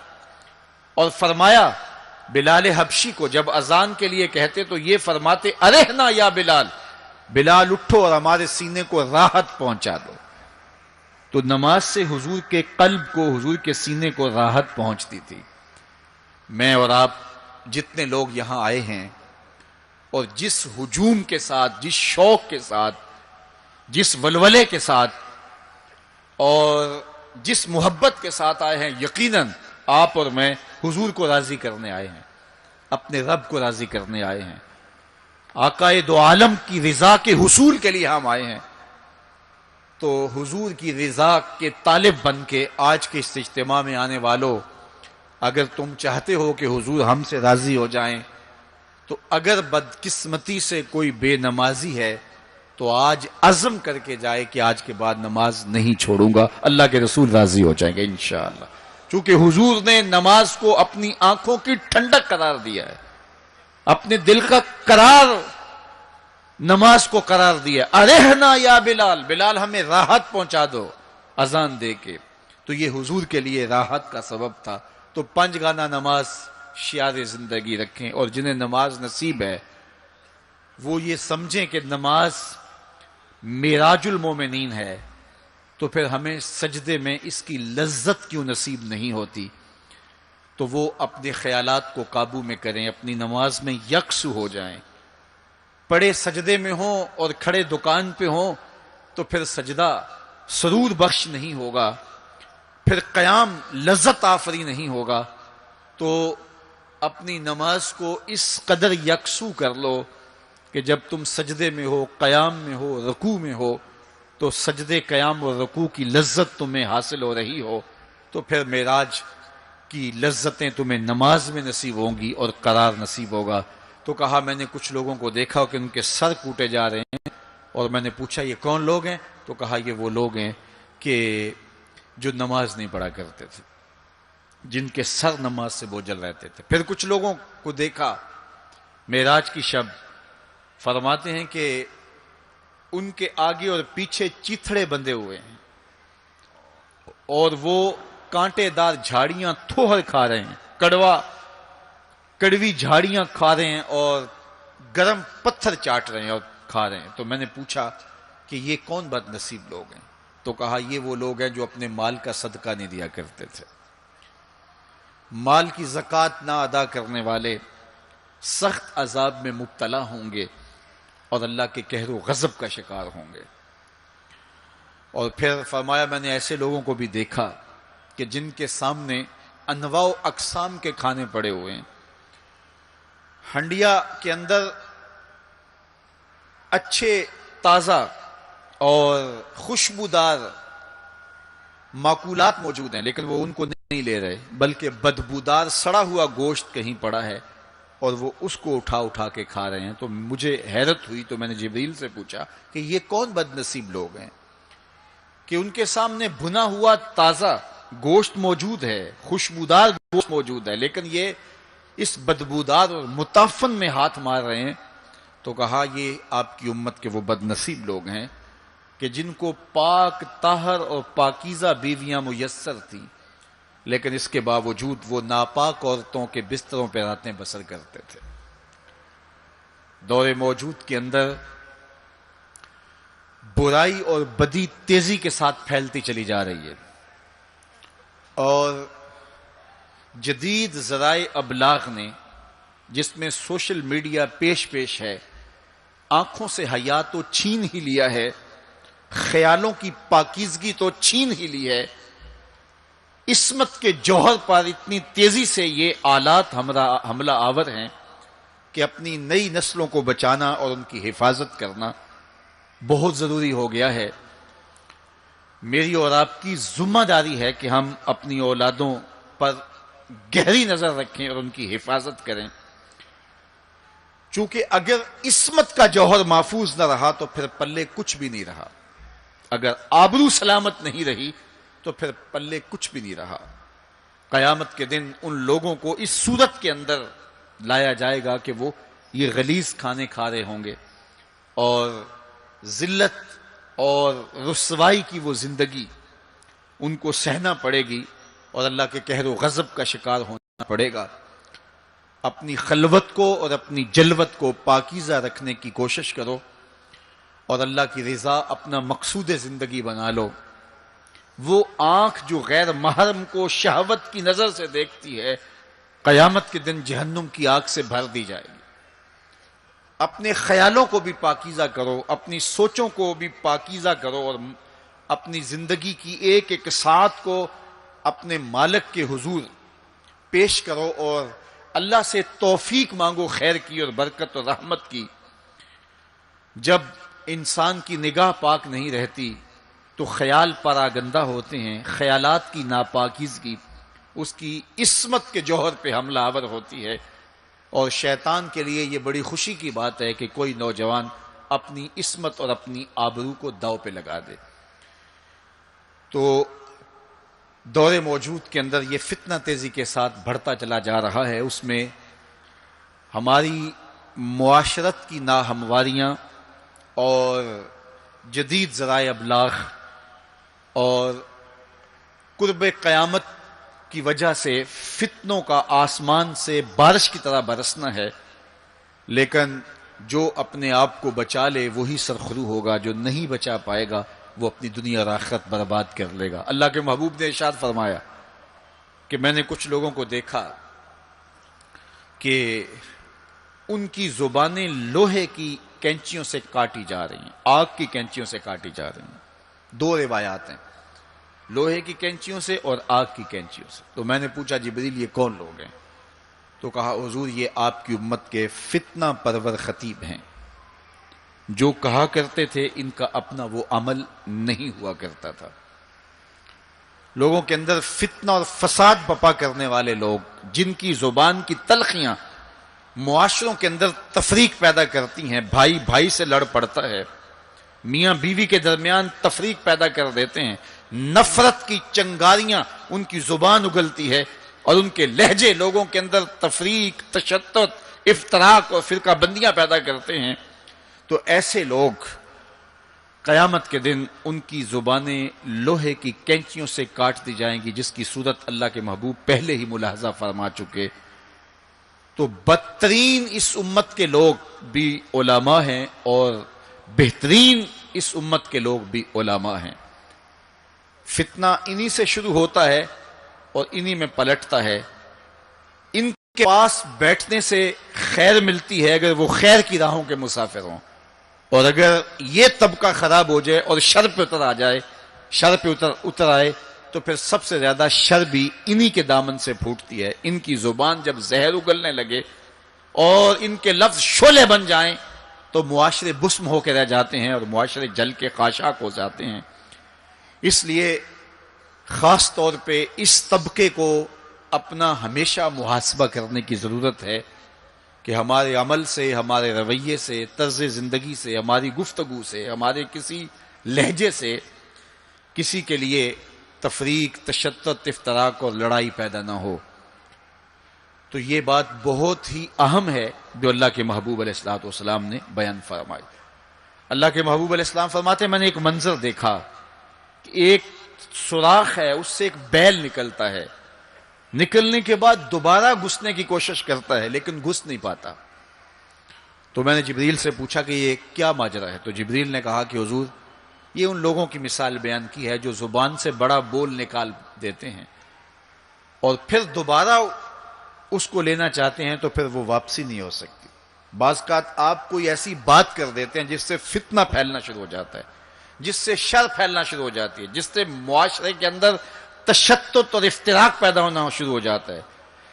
اور فرمایا بلال حبشی کو جب اذان کے لیے کہتے تو یہ فرماتے ارحنا یا بلال، بلال اٹھو اور ہمارے سینے کو راحت پہنچا دو۔ تو نماز سے حضور کے قلب کو، حضور کے سینے کو راحت پہنچتی تھی۔ میں اور آپ جتنے لوگ یہاں آئے ہیں اور جس ہجوم کے ساتھ، جس شوق کے ساتھ، جس ولولے کے ساتھ اور جس محبت کے ساتھ آئے ہیں، یقیناً آپ اور میں حضور کو راضی کرنے آئے ہیں، اپنے رب کو راضی کرنے آئے ہیں، آقا دو عالم کی رضا کے حصول کے لیے ہم آئے ہیں۔ تو حضور کی رضا کے طالب بن کے آج کے اس اجتماع میں آنے والوں، اگر تم چاہتے ہو کہ حضور ہم سے راضی ہو جائیں، تو اگر بدقسمتی سے کوئی بے نمازی ہے تو آج عزم کر کے جائے کہ آج کے بعد نماز نہیں چھوڑوں گا، اللہ کے رسول راضی ہو جائیں گے انشاءاللہ، چونکہ حضور نے نماز کو اپنی آنکھوں کی ٹھنڈک قرار دیا ہے، اپنے دل کا قرار نماز کو قرار دیا۔ ارحنا یا بلال، بلال ہمیں راحت پہنچا دو اذان دے کے، تو یہ حضور کے لیے راحت کا سبب تھا۔ تو 5 گانا نماز شعار زندگی رکھیں، اور جنہیں نماز نصیب ہے وہ یہ سمجھیں کہ نماز معراج المومنین ہے، تو پھر ہمیں سجدے میں اس کی لذت کیوں نصیب نہیں ہوتی؟ تو وہ اپنے خیالات کو قابو میں کریں، اپنی نماز میں یکسو ہو جائیں، پڑے سجدے میں ہوں اور کھڑے دکان پہ ہوں تو پھر سجدہ سرور بخش نہیں ہوگا، پھر قیام لذت آفری نہیں ہوگا۔ تو اپنی نماز کو اس قدر یکسو کر لو کہ جب تم سجدے میں ہو، قیام میں ہو، رکوع میں ہو، تو سجدے، قیام اور رکوع کی لذت تمہیں حاصل ہو رہی ہو، تو پھر معراج کی لذتیں تمہیں نماز میں نصیب ہوں گی اور قرار نصیب ہوگا۔ تو کہا میں نے کچھ لوگوں کو دیکھا کہ ان کے سر کوٹے جا رہے ہیں، اور میں نے پوچھا یہ کون لوگ ہیں؟ تو کہا یہ وہ لوگ ہیں کہ جو نماز نہیں پڑھا کرتے تھے، جن کے سر نماز سے بوجھل رہتے تھے۔ پھر کچھ لوگوں کو دیکھا معراج کی شب، فرماتے ہیں کہ ان کے آگے اور پیچھے چیتھڑے بندھے ہوئے ہیں، اور وہ کانٹے دار جھاڑیاں تھوہر کھا رہے ہیں، کڑوی جھاڑیاں کھا رہے ہیں، اور گرم پتھر چاٹ رہے ہیں اور کھا رہے ہیں۔ تو میں نے پوچھا کہ یہ کون بد نصیب لوگ ہیں؟ تو کہا یہ وہ لوگ ہیں جو اپنے مال کا صدقہ نہیں دیا کرتے تھے، مال کی زکوٰۃ نہ ادا کرنے والے سخت عذاب میں مبتلا ہوں گے اور اللہ کے قہر و غضب کا شکار ہوں گے۔ اور پھر فرمایا میں نے ایسے لوگوں کو بھی دیکھا کہ جن کے سامنے انواع و اقسام کے کھانے پڑے ہوئے ہیں، ہنڈیا کے اندر اچھے تازہ اور خوشبودار ماکولات موجود ہیں، لیکن وہ ان کو نہیں لے رہے، بلکہ بدبودار سڑا ہوا گوشت کہیں پڑا ہے اور وہ اس کو اٹھا کے کھا رہے ہیں۔ تو مجھے حیرت ہوئی، تو میں نے جبریل سے پوچھا کہ یہ کون بد نصیب لوگ ہیں کہ ان کے سامنے بھنا ہوا تازہ گوشت موجود ہے، خوشبودار گوشت موجود ہے، لیکن یہ اس بدبودار اور متعفن میں ہاتھ مار رہے ہیں۔ تو کہا یہ آپ کی امت کے وہ بد نصیب لوگ ہیں کہ جن کو پاک طاہر اور پاکیزہ بیویاں میسر تھیں، لیکن اس کے باوجود وہ ناپاک عورتوں کے بستروں پہ راتیں بسر کرتے تھے۔ دور موجود کے اندر برائی اور بدی تیزی کے ساتھ پھیلتی چلی جا رہی ہے، اور جدید ذرائع ابلاغ نے، جس میں سوشل میڈیا پیش ہے، آنکھوں سے حیا تو چھین ہی لیا ہے، خیالوں کی پاکیزگی تو چھین ہی لی ہے، عصمت کے جوہر پر اتنی تیزی سے یہ آلات حملہ آور ہیں کہ اپنی نئی نسلوں کو بچانا اور ان کی حفاظت کرنا بہت ضروری ہو گیا ہے۔ میری اور آپ کی ذمہ داری ہے کہ ہم اپنی اولادوں پر گہری نظر رکھیں اور ان کی حفاظت کریں، چونکہ اگر عصمت کا جوہر محفوظ نہ رہا تو پھر پلے کچھ بھی نہیں رہا، اگر آبرو سلامت نہیں رہی تو پھر پلے کچھ بھی نہیں رہا۔ قیامت کے دن ان لوگوں کو اس صورت کے اندر لایا جائے گا کہ وہ یہ غلیظ کھانے کھا رہے ہوں گے، اور ذلت اور رسوائی کی وہ زندگی ان کو سہنا پڑے گی، اور اللہ کے قہر و غضب کا شکار ہونا پڑے گا۔ اپنی خلوت کو اور اپنی جلوت کو پاکیزہ رکھنے کی کوشش کرو، اور اللہ کی رضا اپنا مقصود زندگی بنا لو۔ وہ آنکھ جو غیر محرم کو شہوت کی نظر سے دیکھتی ہے، قیامت کے دن جہنم کی آگ سے بھر دی جائے گی۔ اپنے خیالوں کو بھی پاکیزہ کرو، اپنی سوچوں کو بھی پاکیزہ کرو، اور اپنی زندگی کی ایک ایک ساعت کو اپنے مالک کے حضور پیش کرو، اور اللہ سے توفیق مانگو خیر کی اور برکت اور رحمت کی۔ جب انسان کی نگاہ پاک نہیں رہتی تو خیال پراگندہ ہوتے ہیں، خیالات کی ناپاکیزگی اس کی عصمت کے جوہر پہ حملہ آور ہوتی ہے، اور شیطان کے لیے یہ بڑی خوشی کی بات ہے کہ کوئی نوجوان اپنی عصمت اور اپنی آبرو کو داؤ پہ لگا دے۔ تو دور موجود کے اندر یہ فتنہ تیزی کے ساتھ بڑھتا چلا جا رہا ہے، اس میں ہماری معاشرت کی ناہمواریاں اور جدید ذرائع ابلاغ اور قرب قیامت کی وجہ سے فتنوں کا آسمان سے بارش کی طرح برسنا ہے، لیکن جو اپنے آپ کو بچا لے وہی سرخرو ہوگا، جو نہیں بچا پائے گا وہ اپنی دنیا اور آخرت برباد کر لے گا۔ اللہ کے محبوب نے ارشاد فرمایا کہ میں نے کچھ لوگوں کو دیکھا کہ ان کی زبانیں لوہے کی کینچیوں سے کاٹی جا رہی ہیں، آگ کی کینچیوں سے کاٹی جا رہی ہیں۔ دو روایات ہیں، لوہے کی کینچیوں سے اور آگ کی کینچیوں سے۔ تو میں نے پوچھا جبریل یہ کون لوگ ہیں؟ تو کہا حضور یہ آپ کی امت کے فتنہ پرور خطیب ہیں، جو کہا کرتے تھے ان کا اپنا وہ عمل نہیں ہوا کرتا تھا۔ لوگوں کے اندر فتنہ اور فساد بپا کرنے والے لوگ، جن کی زبان کی تلخیاں معاشروں کے اندر تفریق پیدا کرتی ہیں، بھائی بھائی سے لڑ پڑتا ہے، میاں بیوی کے درمیان تفریق پیدا کر دیتے ہیں، نفرت کی چنگاریاں ان کی زبان اگلتی ہے، اور ان کے لہجے لوگوں کے اندر تفریق، تشدد، افتراق اور فرقہ بندیاں پیدا کرتے ہیں۔ تو ایسے لوگ قیامت کے دن ان کی زبانیں لوہے کی کینچیوں سے کاٹ دی جائیں گی، جس کی صورت اللہ کے محبوب پہلے ہی ملاحظہ فرما چکے۔ تو بدترین اس امت کے لوگ بھی علماء ہیں اور بہترین اس امت کے لوگ بھی علماء ہیں۔ فتنہ انہی سے شروع ہوتا ہے اور انہی میں پلٹتا ہے۔ ان کے پاس بیٹھنے سے خیر ملتی ہے اگر وہ خیر کی راہوں کے مسافر ہوں، اور اگر یہ طبقہ خراب ہو جائے اور شر پہ اتر آ جائے، شر پہ اتر آئے تو پھر سب سے زیادہ شر بھی انہی کے دامن سے پھوٹتی ہے۔ ان کی زبان جب زہر اگلنے لگے اور ان کے لفظ شعلے بن جائیں تو معاشرے بسم ہو کے رہ جاتے ہیں اور معاشرے جل کے خاشاک ہو جاتے ہیں۔ اس لیے خاص طور پہ اس طبقے کو اپنا ہمیشہ محاسبہ کرنے کی ضرورت ہے کہ ہمارے عمل سے، ہمارے رویے سے، طرز زندگی سے، ہماری گفتگو سے، ہمارے کسی لہجے سے کسی کے لیے تفریق، تشدد، افتراق اور لڑائی پیدا نہ ہو۔ تو یہ بات بہت ہی اہم ہے جو اللہ کے محبوب علیہ الصلوۃ والسلام نے بیان فرمائی۔ اللہ کے محبوب علیہ السلام فرماتے ہیں میں نے ایک منظر دیکھا کہ ایک سوراخ ہے، اس سے ایک بیل نکلتا ہے، نکلنے کے بعد دوبارہ گھسنے کی کوشش کرتا ہے لیکن گھس نہیں پاتا۔ تو میں نے جبریل سے پوچھا کہ یہ کیا ماجرا ہے؟ تو جبریل نے کہا کہ حضور یہ ان لوگوں کی مثال بیان کی ہے جو زبان سے بڑا بول نکال دیتے ہیں اور پھر دوبارہ اس کو لینا چاہتے ہیں تو پھر وہ واپسی نہیں ہو سکتی۔ بعض اوقات آپ کوئی ایسی بات کر دیتے ہیں جس سے فتنہ پھیلنا شروع ہو جاتا ہے، جس سے شر پھیلنا شروع ہو جاتی ہے، جس سے معاشرے کے اندر تشدد اور افتراق پیدا ہونا شروع ہو جاتا ہے،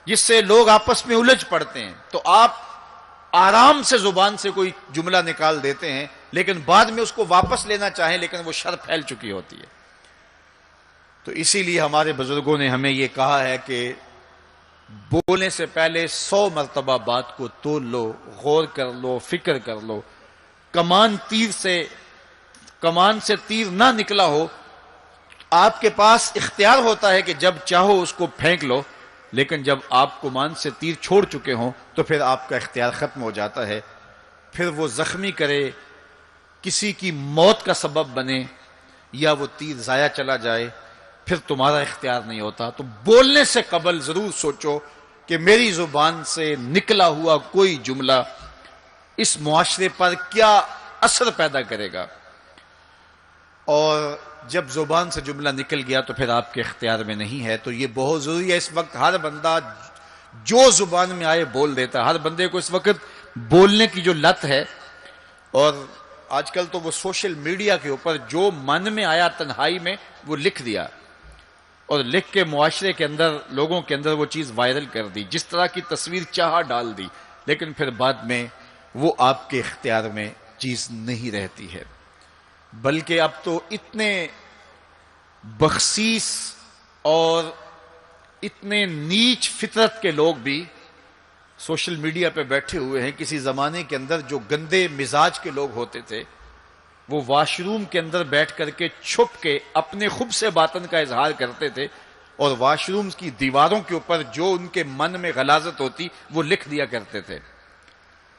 جس سے لوگ آپس میں الجھ پڑتے ہیں۔ تو آپ آرام سے زبان سے کوئی جملہ نکال دیتے ہیں لیکن بعد میں اس کو واپس لینا چاہیں لیکن وہ شر پھیل چکی ہوتی ہے۔ تو اسی لیے ہمارے بزرگوں نے ہمیں یہ کہا ہے کہ بولنے سے پہلے 100 مرتبہ بات کو تول لو، غور کر لو، فکر کر لو۔ کمان سے تیر نہ نکلا ہو، آپ کے پاس اختیار ہوتا ہے کہ جب چاہو اس کو پھینک لو، لیکن جب آپ کمان سے تیر چھوڑ چکے ہوں تو پھر آپ کا اختیار ختم ہو جاتا ہے۔ پھر وہ زخمی کرے، کسی کی موت کا سبب بنے یا وہ تیر ضائع چلا جائے، پھر تمہارا اختیار نہیں ہوتا۔ تو بولنے سے قبل ضرور سوچو کہ میری زبان سے نکلا ہوا کوئی جملہ اس معاشرے پر کیا اثر پیدا کرے گا، اور جب زبان سے جملہ نکل گیا تو پھر آپ کے اختیار میں نہیں ہے۔ تو یہ بہت ضروری ہے۔ اس وقت ہر بندہ جو زبان میں آئے بول دیتا ہے، ہر بندے کو اس وقت بولنے کی جو لت ہے، اور آج کل تو وہ سوشل میڈیا کے اوپر جو من میں آیا تنہائی میں وہ لکھ دیا اور لکھ کے معاشرے کے اندر لوگوں کے اندر وہ چیز وائرل کر دی، جس طرح کی تصویر چاہا ڈال دی، لیکن پھر بعد میں وہ آپ کے اختیار میں چیز نہیں رہتی ہے۔ بلکہ اب تو اتنے بخسیس اور اتنے نیچ فطرت کے لوگ بھی سوشل میڈیا پہ بیٹھے ہوئے ہیں. کسی زمانے کے اندر جو گندے مزاج کے لوگ ہوتے تھے وہ واش روم کے اندر بیٹھ کر کے چھپ کے اپنے خب سے باطن کا اظہار کرتے تھے اور واش روم کی دیواروں کے اوپر جو ان کے من میں غلاظت ہوتی وہ لکھ دیا کرتے تھے.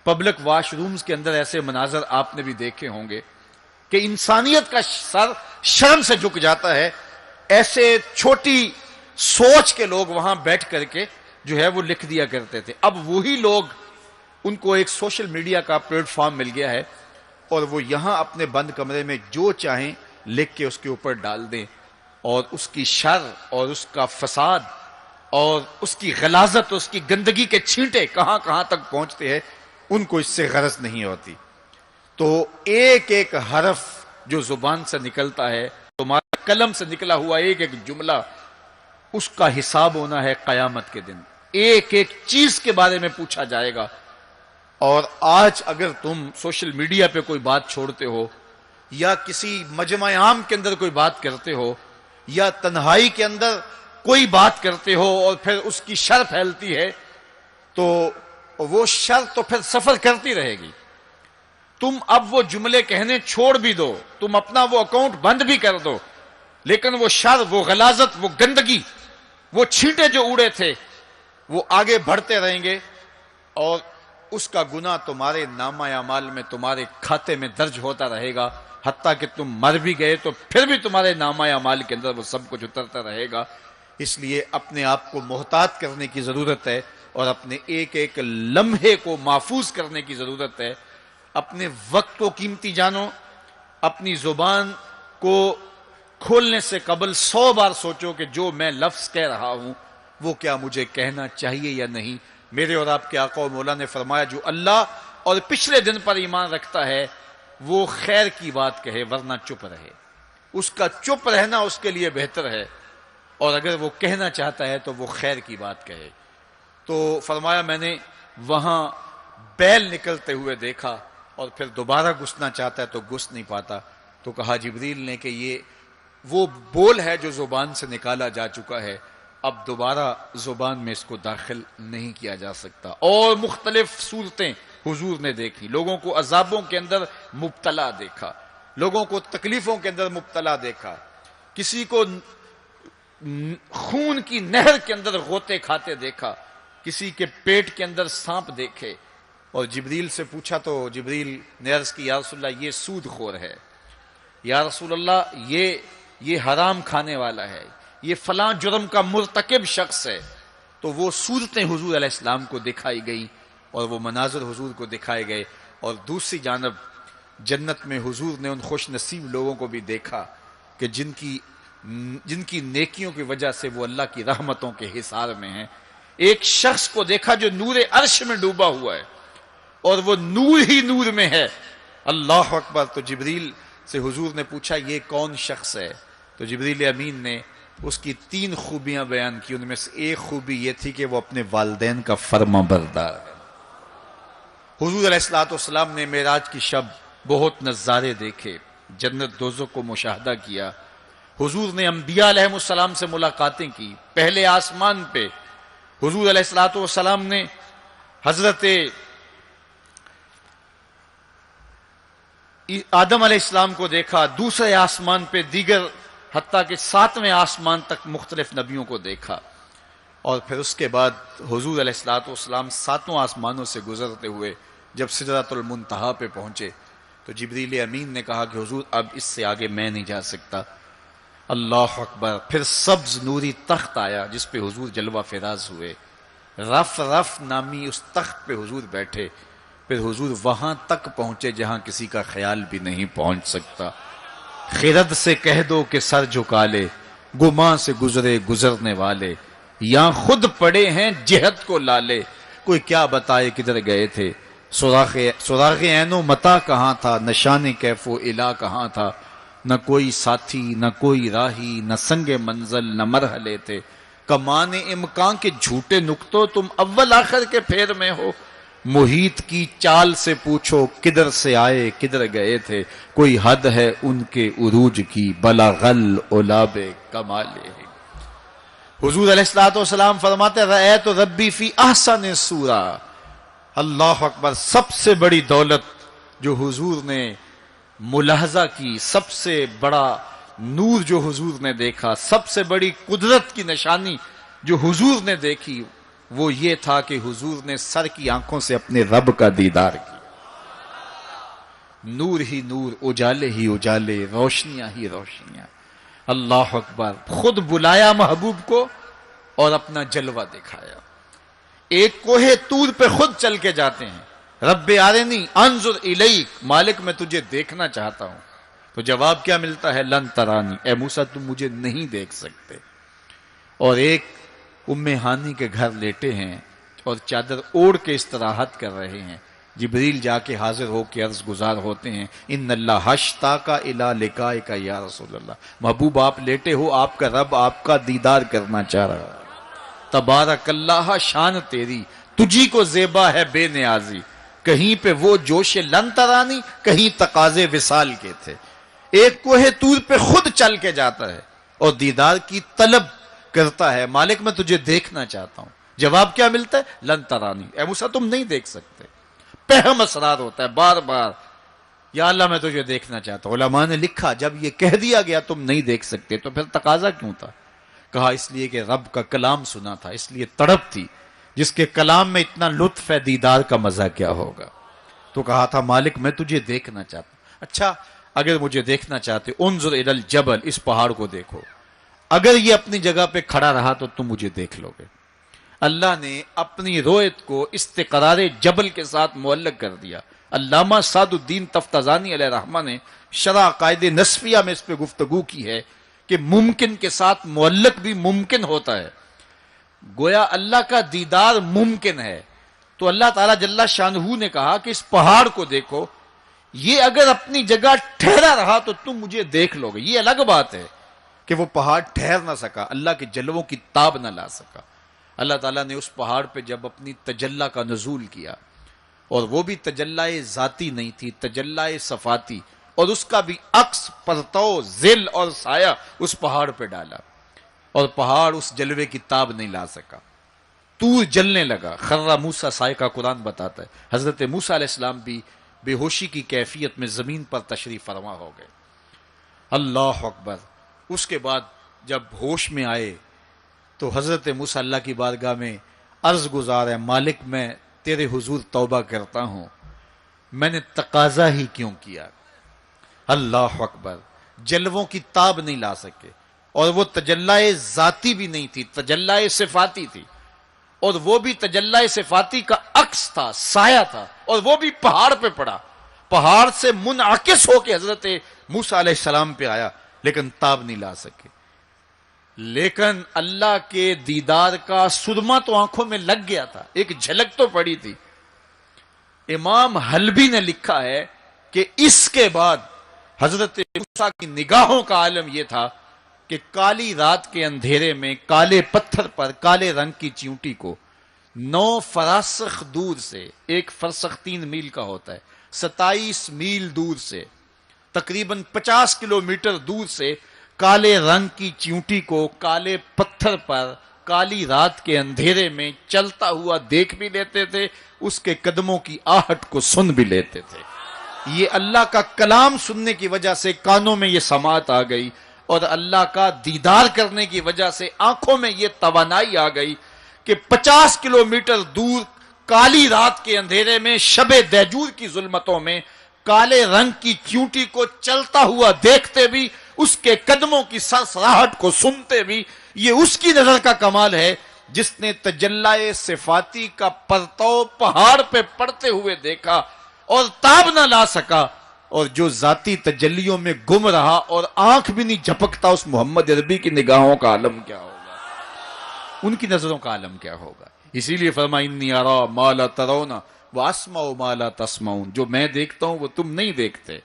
پبلک واش رومز کے اندر ایسے مناظر آپ نے بھی دیکھے ہوں گے کہ انسانیت کا سر شرم سے جھک جاتا ہے. ایسے چھوٹی سوچ کے لوگ وہاں بیٹھ کر کے جو ہے وہ لکھ دیا کرتے تھے. اب وہی لوگ، ان کو ایک سوشل میڈیا کا پلیٹ فارم مل گیا ہے اور وہ یہاں اپنے بند کمرے میں جو چاہیں لکھ کے اس کے اوپر ڈال دیں، اور اس کی شر اور اس کا فساد اور اس کی غلاظت، اس کی گندگی کے چھینٹے کہاں کہاں تک پہنچتے ہیں ان کو اس سے غرض نہیں ہوتی. تو ایک ایک حرف جو زبان سے نکلتا ہے، تمہارے قلم سے نکلا ہوا ایک ایک جملہ، اس کا حساب ہونا ہے قیامت کے دن. ایک ایک چیز کے بارے میں پوچھا جائے گا. اور آج اگر تم سوشل میڈیا پہ کوئی بات چھوڑتے ہو یا کسی مجمع عام کے اندر کوئی بات کرتے ہو یا تنہائی کے اندر کوئی بات کرتے ہو اور پھر اس کی شر پھیلتی ہے، تو وہ شر تو پھر سفر کرتی رہے گی. تم اب وہ جملے کہنے چھوڑ بھی دو، تم اپنا وہ اکاؤنٹ بند بھی کر دو، لیکن وہ شر، وہ غلاظت، وہ گندگی، وہ چھینٹے جو اڑے تھے وہ آگے بڑھتے رہیں گے اور اس کا گناہ تمہارے نامہ اعمال میں، تمہارے کھاتے میں درج ہوتا رہے گا. حتیٰ کہ تم مر بھی گئے تو پھر بھی تمہارے نامہ اعمال کے اندر وہ سب کچھ اترتا رہے گا. اس لیے اپنے آپ کو محتاط کرنے کی ضرورت ہے اور اپنے ایک ایک لمحے کو محفوظ کرنے کی ضرورت ہے. اپنے وقت کو قیمتی جانو. اپنی زبان کو کھولنے سے قبل 100 بار سوچو کہ جو میں لفظ کہہ رہا ہوں وہ کیا مجھے کہنا چاہیے یا نہیں. میرے اور آپ کے آقا و مولا نے فرمایا جو اللہ اور پچھلے دن پر ایمان رکھتا ہے وہ خیر کی بات کہے ورنہ چپ رہے. اس کا چپ رہنا اس کے لیے بہتر ہے، اور اگر وہ کہنا چاہتا ہے تو وہ خیر کی بات کہے. تو فرمایا میں نے وہاں بیل نکلتے ہوئے دیکھا اور پھر دوبارہ گھسنا چاہتا ہے تو گھس نہیں پاتا. تو کہا جبریل نے کہ یہ وہ بول ہے جو زبان سے نکالا جا چکا ہے، اب دوبارہ زبان میں اس کو داخل نہیں کیا جا سکتا. اور مختلف صورتیں حضور نے دیکھی. لوگوں کو عذابوں کے اندر مبتلا دیکھا، لوگوں کو تکلیفوں کے اندر مبتلا دیکھا، کسی کو خون کی نہر کے اندر غوطے کھاتے دیکھا، کسی کے پیٹ کے اندر سانپ دیکھے. اور جبریل سے پوچھا تو جبریل نے عرض کی یا رسول اللہ یہ سود خور ہے، یا رسول اللہ یہ حرام کھانے والا ہے، یہ فلاں جرم کا مرتکب شخص ہے. تو وہ صورتیں حضور علیہ السلام کو دکھائی گئی اور وہ مناظر حضور کو دکھائے گئے. اور دوسری جانب جنت میں حضور نے ان خوش نصیب لوگوں کو بھی دیکھا کہ جن کی نیکیوں کی وجہ سے وہ اللہ کی رحمتوں کے حصار میں ہیں. ایک شخص کو دیکھا جو نور عرش میں ڈوبا ہوا ہے اور وہ نور ہی نور میں ہے. اللہ اکبر. تو جبریل سے حضور نے پوچھا یہ کون شخص ہے؟ تو جبریل امین نے اس کی 3 خوبیاں بیان کی. ان میں سے ایک خوبی یہ تھی کہ وہ اپنے والدین کا فرما بردار ہے. حضور علیہ الصلوۃ والسلام نے معراج کی شب بہت نظارے دیکھے، جنت دوزخ کو مشاہدہ کیا. حضور نے انبیاء علیہ السلام سے ملاقاتیں کی. پہلے آسمان پہ حضور علیہ الصلوۃ والسلام نے حضرت آدم علیہ السلام کو دیکھا. دوسرے آسمان پہ دیگر حتیٰ کہ 7ویں آسمان تک مختلف نبیوں کو دیکھا. اور پھر اس کے بعد حضور علیہ الصلوۃ والسلام 7 آسمانوں سے گزرتے ہوئے جب سدرۃ المنتہا پہ پہنچے تو جبریل امین نے کہا کہ حضور اب اس سے آگے میں نہیں جا سکتا. اللہ اکبر. پھر سبز نوری تخت آیا جس پہ حضور جلوہ فراز ہوئے. رف رف نامی اس تخت پہ حضور بیٹھے. پھر حضور وہاں تک پہنچے جہاں کسی کا خیال بھی نہیں پہنچ سکتا. خرد سے کہہ دو کہ سر جھکا لے، گماں سے گزرے گزرنے والے، یہاں خود پڑے ہیں جہت کو لالے. کوئی کیا بتائے کدھر گئے تھے، سراغ عین و متا کہاں تھا، نشان کیف و الا کہاں تھا. نہ کوئی ساتھی نہ کوئی راہی، نہ سنگ منزل نہ مرحلے تھے. کمان امکان کے جھوٹے نکتوں تم اول آخر کے پھیر میں ہو. محیط کی چال سے پوچھو کدھر سے آئے کدھر گئے تھے. کوئی حد ہے ان کے عروج کی، بلغل اولاب کمالے. حضور علیہ الصلوۃ والسلام فرماتے رأیت ربی فی احسن صورہ، اللہ اکبر، سب سے بڑی دولت جو حضور نے ملاحظہ کی، سب سے بڑا نور جو حضور نے دیکھا، سب سے بڑی قدرت کی نشانی جو حضور نے دیکھی، وہ یہ تھا کہ حضور نے سر کی آنکھوں سے اپنے رب کا دیدار کیا۔ نور ہی نور، اجالے ہی اجالے، روشنیاں ہی روشنیاں۔ اللہ اکبر، خود بلایا محبوب کو اور اپنا جلوہ دکھایا۔ ایک کوہ طور پہ خود چل کے جاتے ہیں، رب آرنی انظر الیک، مالک میں تجھے دیکھنا چاہتا ہوں۔ تو جواب کیا ملتا ہے؟ لن ترانی، اے موسیٰ تم مجھے نہیں دیکھ سکتے۔ اور ایک ام ہانی کے گھر لیٹے ہیں اور چادر اوڑھ کے استراحت کر رہے ہیں، جبریل جا کے حاضر ہو کے عرض گزار ہوتے ہیں، ان اللہ اشتاق الی لقائک یا رسول اللہ، محبوب آپ لیٹے ہو، آپ کا رب آپ کا دیدار کرنا چاہ رہا ہے۔ تبارک اللہ، شان تیری، تجھی کو زیبا ہے بے نیازی۔ کہیں پہ وہ جوش لن ترانی، کہیں تقاضے وصال کے تھے۔ ایک کوہ طور پہ خود چل کے جاتا ہے اور دیدار کی طلب کرتا ہے، مالک میں تجھے دیکھنا چاہتا ہوں۔ جواب کیا ملتا ہے؟ لن ترانی، اے موسیٰ تم نہیں دیکھ سکتے۔ پہم اسرار ہوتا ہے بار بار، یا اللہ میں تجھے دیکھنا چاہتا ہوں۔ علماء نے لکھا جب یہ کہہ دیا گیا تم نہیں دیکھ سکتے تو پھر تقاضا کیوں تھا؟ کہا اس لیے کہ رب کا کلام سنا تھا، اس لیے تڑپ تھی، جس کے کلام میں اتنا لطف ہے، دیدار کا مزہ کیا ہوگا۔ تو کہا تھا مالک میں تجھے دیکھنا چاہتا ہوں۔ اچھا اگر مجھے دیکھنا چاہتے انظر الی الجبل، اس پہاڑ کو دیکھو، اگر یہ اپنی جگہ پہ کھڑا رہا تو تم مجھے دیکھ لو گے۔ اللہ نے اپنی رویت کو استقرار جبل کے ساتھ معلق کر دیا۔ علامہ سعد الدین تفتزانی علیہ رحمہ نے شرح قائد نصفیہ میں اس پہ گفتگو کی ہے کہ ممکن کے ساتھ معلق بھی ممکن ہوتا ہے۔ گویا اللہ کا دیدار ممکن ہے، تو اللہ تعالیٰ جل شانہ نے کہا کہ اس پہاڑ کو دیکھو، یہ اگر اپنی جگہ ٹھہرا رہا تو تم مجھے دیکھ لو گے۔ یہ الگ بات ہے کہ وہ پہاڑ ٹھہر نہ سکا، اللہ کے جلووں کی تاب نہ لا سکا۔ اللہ تعالیٰ نے اس پہاڑ پہ جب اپنی تجلی کا نزول کیا، اور وہ بھی تجلی ذاتی نہیں تھی، تجلی صفاتی، اور اس کا بھی عکس، پرتو، ظل اور سایہ اس پہاڑ پہ ڈالا، اور پہاڑ اس جلوے کی تاب نہیں لا سکا۔ طور جلنے لگا، خر موسیٰ صاعقہ قرآن بتاتا ہے۔ حضرت موسیٰ علیہ السلام بھی بے ہوشی کی کیفیت میں زمین پر تشریف فرما ہو گئے۔ اللہ اکبر۔ اس کے بعد جب ہوش میں آئے تو حضرت موسیٰ اللہ کی بارگاہ میں عرض گزار ہے، مالک میں تیرے حضور توبہ کرتا ہوں، میں نے تقاضا ہی کیوں کیا۔ اللہ اکبر۔ جلووں کی تاب نہیں لا سکے، اور وہ تجلی ذاتی بھی نہیں تھی، تجلی صفاتی تھی، اور وہ بھی تجلی صفاتی کا عکس تھا، سایہ تھا، اور وہ بھی پہاڑ پہ پڑا، پہاڑ سے منعکس ہو کے حضرت موسیٰ علیہ السلام پہ آیا، لیکن تاب نہیں لا سکے۔ لیکن اللہ کے دیدار کا سرما تو آنکھوں میں لگ گیا تھا، ایک جھلک تو پڑی تھی۔ امام حلبی نے لکھا ہے کہ اس کے بعد حضرت موسیٰ کی نگاہوں کا عالم یہ تھا کہ کالی رات کے اندھیرے میں کالے پتھر پر کالے رنگ کی چیونٹی کو 9 فراسخ دور سے، ایک فرسخ 3 میل کا ہوتا ہے، 27 میل دور سے، تقریباً 50 کلومیٹر دور سے کالے رنگ کی چیونٹی کو کالے پتھر پر کالی رات کے اندھیرے میں چلتا ہوا دیکھ بھی لیتے تھے، اس کے قدموں کی آہٹ کو سن بھی لیتے تھے۔ یہ اللہ کا کلام سننے کی وجہ سے کانوں میں یہ سماعت آ گئی، اور اللہ کا دیدار کرنے کی وجہ سے آنکھوں میں یہ توانائی آ گئی کہ 50 کلومیٹر دور کالی رات کے اندھیرے میں، شب دیجور کی ظلمتوں میں، کالے رنگ کی چیونٹی کو چلتا ہوا دیکھتے بھی، اس کے قدموں کی سرسراہٹ کو سنتے بھی۔ یہ اس کی نظر کا کمال ہے جس نے تجلی صفاتی کا پرتو پہاڑ پہ پڑتے ہوئے دیکھا اور تاب نہ لا سکا، اور جو ذاتی تجلیوں میں گم رہا اور آنکھ بھی نہیں جھپکتا، اس محمد عربی کی نگاہوں کا عالم کیا ہوگا، ان کی نظروں کا عالم کیا ہوگا۔ اسی لیے فرمایا انی ارا ما لا ترون واسمع ما لا تسمعون، جو میں دیکھتا ہوں وہ تم نہیں دیکھتے،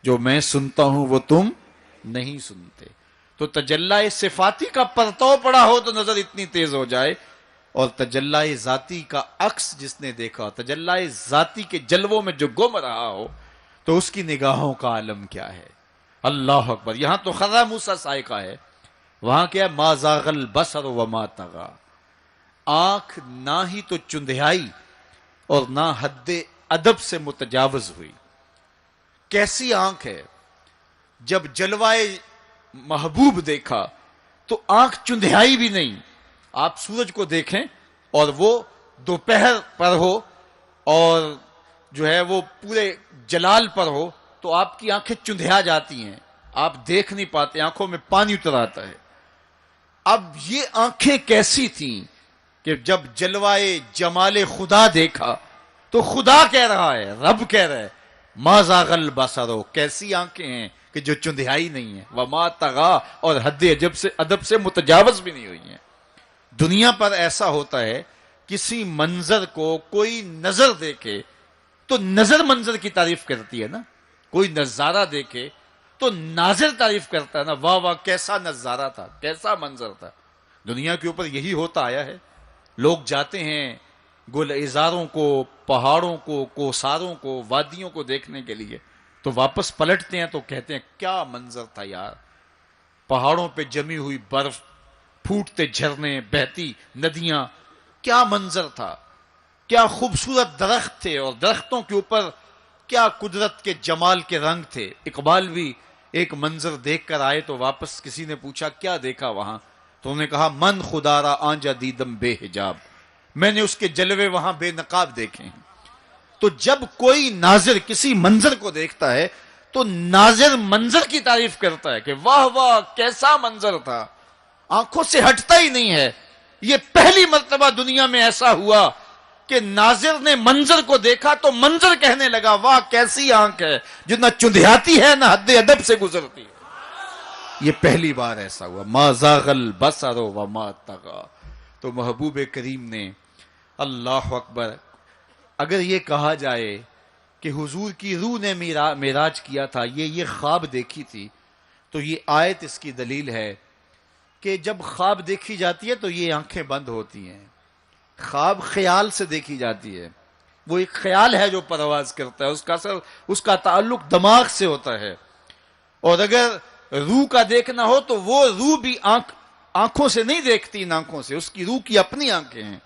جو میں سنتا ہوں وہ تم نہیں سنتے۔ تو تجلی صفاتی کا پرتو پڑا ہو تو نظر اتنی تیز ہو جائے، اور تجلی ذاتی کا عکس جس نے دیکھا، تجلی ذاتی کے جلووں میں جو گم رہا ہو، تو اس کی نگاہوں کا عالم کیا ہے۔ اللہ اکبر۔ یہاں تو خر موسیٰ صاعقہ ہے، وہاں کیا ہے؟ ما زاغ البصر وما طغی، آنکھ نہ ہی تو چندھیائی اور نہ حد ادب سے متجاوز ہوئی۔ کیسی آنکھ ہے، جب جلوائے محبوب دیکھا تو آنکھ چندھیائی بھی نہیں۔ آپ سورج کو دیکھیں اور وہ دوپہر پر ہو اور جو ہے وہ پورے جلال پر ہو تو آپ کی آنکھیں چندھیا جاتی ہیں، آپ دیکھ نہیں پاتے، آنکھوں میں پانی اتر آتا ہے۔ اب یہ آنکھیں کیسی تھیں کہ جب جلوائے جمال خدا دیکھا تو خدا کہہ رہا ہے، رب کہہ رہا ہے ما زاغ البصر، کیسی آنکھیں ہیں کہ جو چندھیائی نہیں ہیں، وما طغی، اور حد ادب سے متجاوز بھی نہیں ہوئی ہیں۔ دنیا پر ایسا ہوتا ہے، کسی منظر کو کوئی نظر دیکھے تو نظر منظر کی تعریف کرتی ہے نا، کوئی نظارہ دیکھے تو ناظر تعریف کرتا ہے نا، واہ واہ کیسا نظارہ تھا، کیسا منظر تھا۔ دنیا کے اوپر یہی ہوتا آیا ہے، لوگ جاتے ہیں گلزاروں کو، پہاڑوں کو، کوساروں کو، وادیوں کو دیکھنے کے لیے، تو واپس پلٹتے ہیں تو کہتے ہیں کیا منظر تھا یار، پہاڑوں پہ جمی ہوئی برف، پھوٹتے جھرنے، بہتی ندیاں، کیا منظر تھا، کیا خوبصورت درخت تھے، اور درختوں کے اوپر کیا قدرت کے جمال کے رنگ تھے۔ اقبال بھی ایک منظر دیکھ کر آئے تو واپس کسی نے پوچھا کیا دیکھا وہاں، تو انہوں نے کہا من خدا را آنجا دیدم بے حجاب، میں نے اس کے جلوے وہاں بے نقاب دیکھے ہیں۔ تو جب کوئی ناظر کسی منظر کو دیکھتا ہے تو ناظر منظر کی تعریف کرتا ہے کہ واہ واہ کیسا منظر تھا، آنکھوں سے ہٹتا ہی نہیں ہے۔ یہ پہلی مرتبہ دنیا میں ایسا ہوا کہ ناظر نے منظر کو دیکھا تو منظر کہنے لگا واہ کیسی آنکھ ہے جو نہ چندھیاتی ہے نہ حد ادب سے گزرتی ہے۔ یہ پہلی بار ایسا ہوا، ما زاغ البصر وما طغی۔ تو محبوب کریم نے، اللہ اکبر، اگر یہ کہا جائے کہ حضور کی روح نے معراج کیا تھا، یہ خواب دیکھی تھی، تو یہ آیت اس کی دلیل ہے کہ جب خواب دیکھی جاتی ہے تو یہ آنکھیں بند ہوتی ہیں۔ خواب خیال سے دیکھی جاتی ہے، وہ ایک خیال ہے جو پرواز کرتا ہے، اس کا تعلق دماغ سے ہوتا ہے، اور اگر روح کا دیکھنا ہو تو وہ روح بھی آنکھوں سے نہیں دیکھتی، ان آنکھوں سے، اس کی روح کی اپنی آنکھیں ہیں۔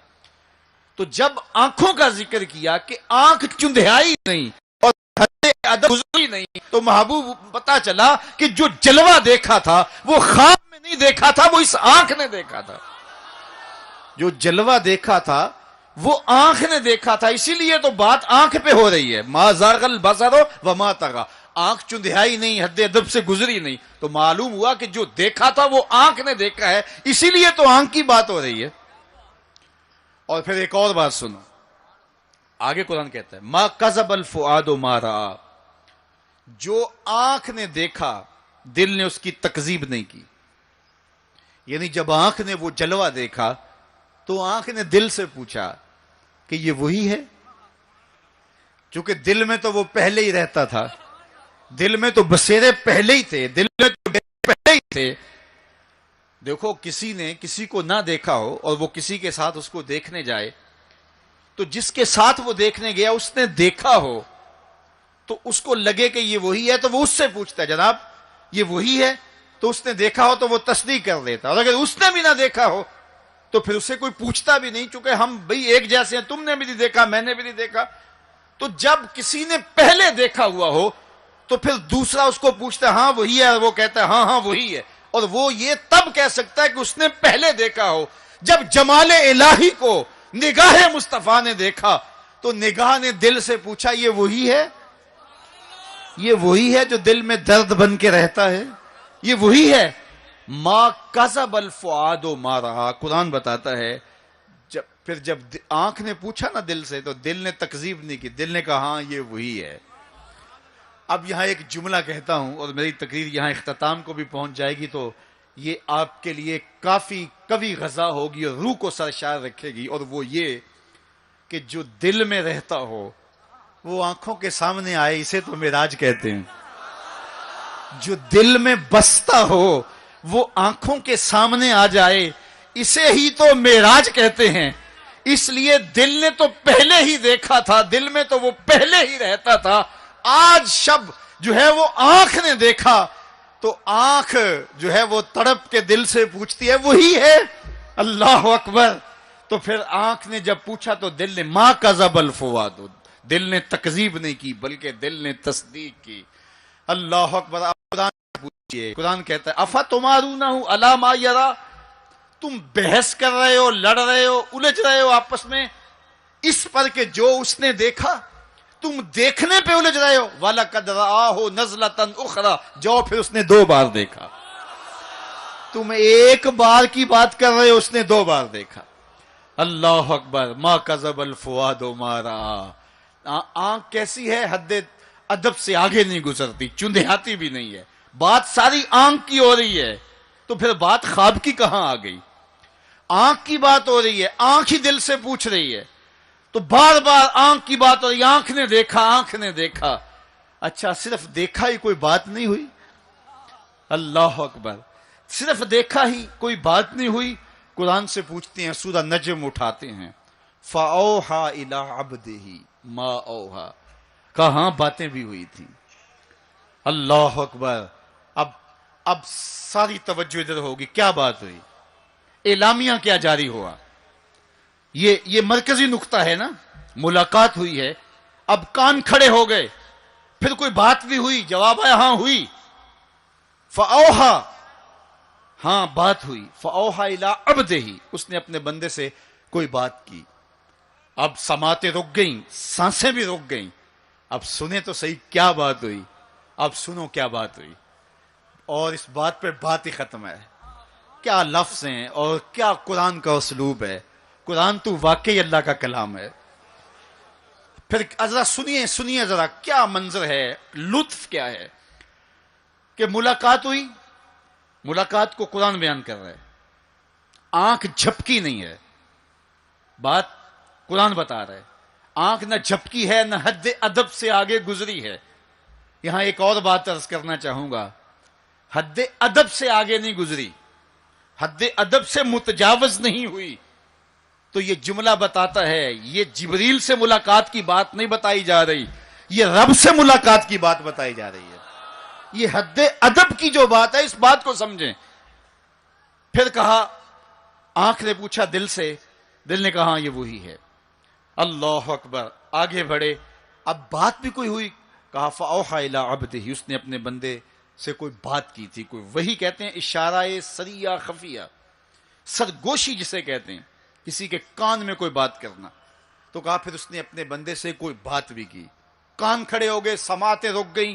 تو جب آنکھوں کا ذکر کیا کہ آنکھ چندھیائی نہیں اور حد ادب گزری نہیں، تو محبوب پتا چلا کہ جو جلوہ دیکھا تھا وہ خواب میں نہیں دیکھا تھا، وہ اس آنکھ نے دیکھا تھا۔ جو جلوہ دیکھا تھا وہ آنکھ نے دیکھا تھا، اسی لیے تو بات آنکھ پہ ہو رہی ہے، ما زاغ البصر وما طغی، آنکھ چندھیائی نہیں، حد ادب سے گزری نہیں، تو معلوم ہوا کہ جو دیکھا تھا وہ آنکھ نے دیکھا ہے، اسی لیے تو آنکھ کی بات ہو رہی ہے۔ اور پھر ایک اور بات سنو، آگے قرآن کہتا ہے ما کذب الفؤاد ما رأى، جو آنکھ نے دیکھا دل نے اس کی تکذیب نہیں کی۔ یعنی جب آنکھ نے وہ جلوہ دیکھا تو آنکھ نے دل سے پوچھا کہ یہ وہی ہے، چونکہ دل میں تو وہ پہلے ہی رہتا تھا، دل میں تو بسیرے پہلے ہی تھے، دل میں تو پہلے ہی تھے۔ دیکھو کسی نے کسی کو نہ دیکھا ہو اور وہ کسی کے ساتھ اس کو دیکھنے جائے، تو جس کے ساتھ وہ دیکھنے گیا اس نے دیکھا ہو تو اس کو لگے کہ یہ وہی ہے، تو وہ اس سے پوچھتا ہے جناب یہ وہی ہے، تو اس نے دیکھا ہو تو وہ تصدیق کر لیتا، اور اگر اس نے بھی نہ دیکھا ہو تو پھر اسے کوئی پوچھتا بھی نہیں، چونکہ ہم بھئی ایک جیسے ہیں، تم نے بھی نہیں دیکھا میں نے بھی نہیں دیکھا۔ تو جب کسی نے پہلے دیکھا ہوا ہو تو پھر دوسرا اس کو پوچھتا ہے ہاں وہی ہے، اور وہ کہتا ہے ہاں وہی ہے، اور وہ یہ تب کہہ سکتا ہے کہ اس نے پہلے دیکھا ہو۔ جب جمال الہی کو نگاہ مصطفیٰ نے دیکھا تو نگاہ نے دل سے پوچھا یہ وہی ہے، یہ وہی ہے جو دل میں درد بن کے رہتا ہے، یہ وہی ہے۔ ما کذب الفؤاد ما رأى، قرآن بتاتا ہے پھر جب آنکھ نے پوچھا نا دل سے تو دل نے تکذیب نہیں کی، دل نے کہا ہاں یہ وہی ہے۔ اب یہاں ایک جملہ کہتا ہوں اور میری تقریر یہاں اختتام کو بھی پہنچ جائے گی، تو یہ آپ کے لیے کافی قوی غذا ہوگی اور روح کو سرشار رکھے گی، اور وہ یہ کہ جو دل میں رہتا ہو وہ آنکھوں کے سامنے آئے، اسے تو معراج کہتے ہیں۔ جو دل میں بستا ہو وہ آنکھوں کے سامنے آ جائے، اسے ہی تو معراج کہتے ہیں۔ اس لیے دل نے تو پہلے ہی دیکھا تھا، دل میں تو وہ پہلے ہی رہتا تھا، آج شب جو ہے وہ آنکھ نے دیکھا تو آنکھ جو ہے وہ تڑپ کے دل سے پوچھتی ہے وہی ہے، اللہ اکبر۔ تو تو پھر آنکھ نے جب پوچھا تو دل نے ما کذب الفؤاد، دل نے تکذیب نہیں کی بلکہ دل نے تصدیق کی۔ اللہ اکبر۔ آپ قرآن پوچھئے، قرآن کہتا ہے افتمارونہ علی ما یری، تم بحث کر رہے ہو، لڑ رہے ہو، الجھ رہے ہو آپس میں اس پر کہ جو اس نے دیکھا، تم دیکھنے پہ الجھ رہے ہو۔ وَلَقَدْ رَآهُ نَزْلَةً أُخْرَى، جو پھر اس نے 2 بار دیکھا۔ تم ایک بار کی بات کر رہے ہو، اس نے 2 بار دیکھا۔ اللہ اکبر۔ ما کذب الفؤاد ما رأى۔ آنکھ کیسی ہے؟ حد ادب سے آگے نہیں گزرتی، چندیاتی بھی نہیں ہے، بات ساری آنکھ کی ہو رہی ہے، تو پھر بات خواب کی کہاں آ گئی؟ آنکھ کی بات ہو رہی ہے، آنکھ ہی دل سے پوچھ رہی ہے، تو بار بار آنکھ کی بات ہو رہی ہے، آنکھ نے دیکھا، آنکھ نے دیکھا۔ اچھا صرف دیکھا ہی کوئی بات نہیں ہوئی؟ اللہ اکبر۔ صرف دیکھا ہی کوئی بات نہیں ہوئی؟ قرآن سے پوچھتے ہیں، سورہ نجم اٹھاتے ہیں، فَأَوْحَى إِلَىٰ عَبْدِهِ مَا أَوْحَىٰ، کہاں باتیں بھی ہوئی تھیں۔ اللہ اکبر۔ اب ساری توجہ ادھر ہوگی، کیا بات ہوئی؟ اعلامیہ کیا جاری ہوا؟ یہ مرکزی نقطہ ہے نا، ملاقات ہوئی ہے، اب کان کھڑے ہو گئے، پھر کوئی بات بھی ہوئی، جواب آیا ہاں ہوئی۔ فَأَوْحَىٰ، ہاں بات ہوئی، فَأَوْحَىٰ إِلَىٰ عَبْدِهِ، اس نے اپنے بندے سے کوئی بات کی۔ اب سماعتیں رک گئیں، سانسیں بھی رک گئیں، اب سنیں تو صحیح کیا بات ہوئی، اب سنو کیا بات ہوئی۔ اور اس بات پہ بات ہی ختم ہے۔ کیا لفظ ہیں اور کیا قرآن کا اسلوب ہے، قرآن تو واقعی اللہ کا کلام ہے۔ پھر ذرا سنیے ذرا کیا منظر ہے، لطف کیا ہے کہ ملاقات ہوئی۔ ملاقات کو قرآن بیان کر رہا ہے، آنکھ جھپکی نہیں ہے، بات قرآن بتا رہا ہے، آنکھ نہ جھپکی ہے نہ حد ادب سے آگے گزری ہے۔ یہاں ایک اور بات عرض کرنا چاہوں گا، حد ادب سے آگے نہیں گزری، حد ادب سے متجاوز نہیں ہوئی، تو یہ جملہ بتاتا ہے یہ جبریل سے ملاقات کی بات نہیں بتائی جا رہی، یہ رب سے ملاقات کی بات بتائی جا رہی ہے۔ یہ حد ادب کی جو بات ہے، اس بات کو سمجھیں۔ پھر کہا، آنکھ نے پوچھا دل سے، دل نے کہا یہ وہی ہے۔ اللہ اکبر۔ آگے بڑھے، اب بات بھی کوئی ہوئی، کہا فَأَوْحَىٰ إِلَىٰ عَبْدِهِ، اس نے اپنے بندے سے کوئی بات کی تھی، کوئی وہی کہتے ہیں اشارہ سریہ خفیہ، سرگوشی جسے کہتے ہیں، کسی کے کان میں کوئی بات کرنا۔ تو کہا پھر اس نے اپنے بندے سے کوئی بات بھی کی، کان کھڑے ہو گئے، سماعتیں رک گئیں،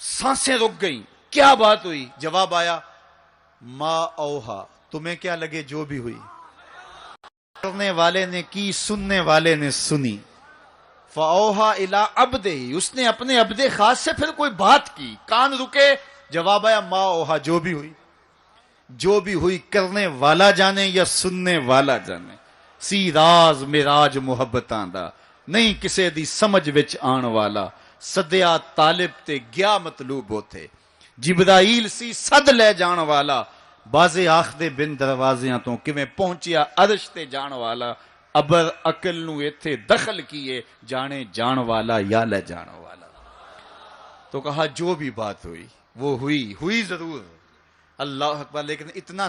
سانسیں رک گئیں، کیا بات ہوئی؟ جواب آیا ما اوہا، تمہیں کیا لگے جو بھی ہوئی، کرنے والے نے کی، سننے والے نے سنی۔ فَأَوْحَىٰ إِلَىٰ عَبْدِهِ، اس نے اپنے عبد خاص سے پھر کوئی بات کی، کان رکے، جواب آیا ما اوہا، جو بھی ہوئی، جو بھی ہوئی کرنے والا جانے یا سننے والا جانے۔ سی راز میراج محبتاں دا، نہیں کسے دی سمجھ وچ آن والا، سدیا طالب تے گیا مطلوب ہوتے، جبرائیل سی صد لے جان والا، بازے آخدے بن دروازیاں تو کیویں پہنچیا عرش تے جان والا، ابر عقل نو ایتھے دخل کیے، جانے جان والا یا لے جان والا۔ تو کہا جو بھی بات ہوئی وہ ہوئی ضرور، اللہ اکبر، لیکن اتنا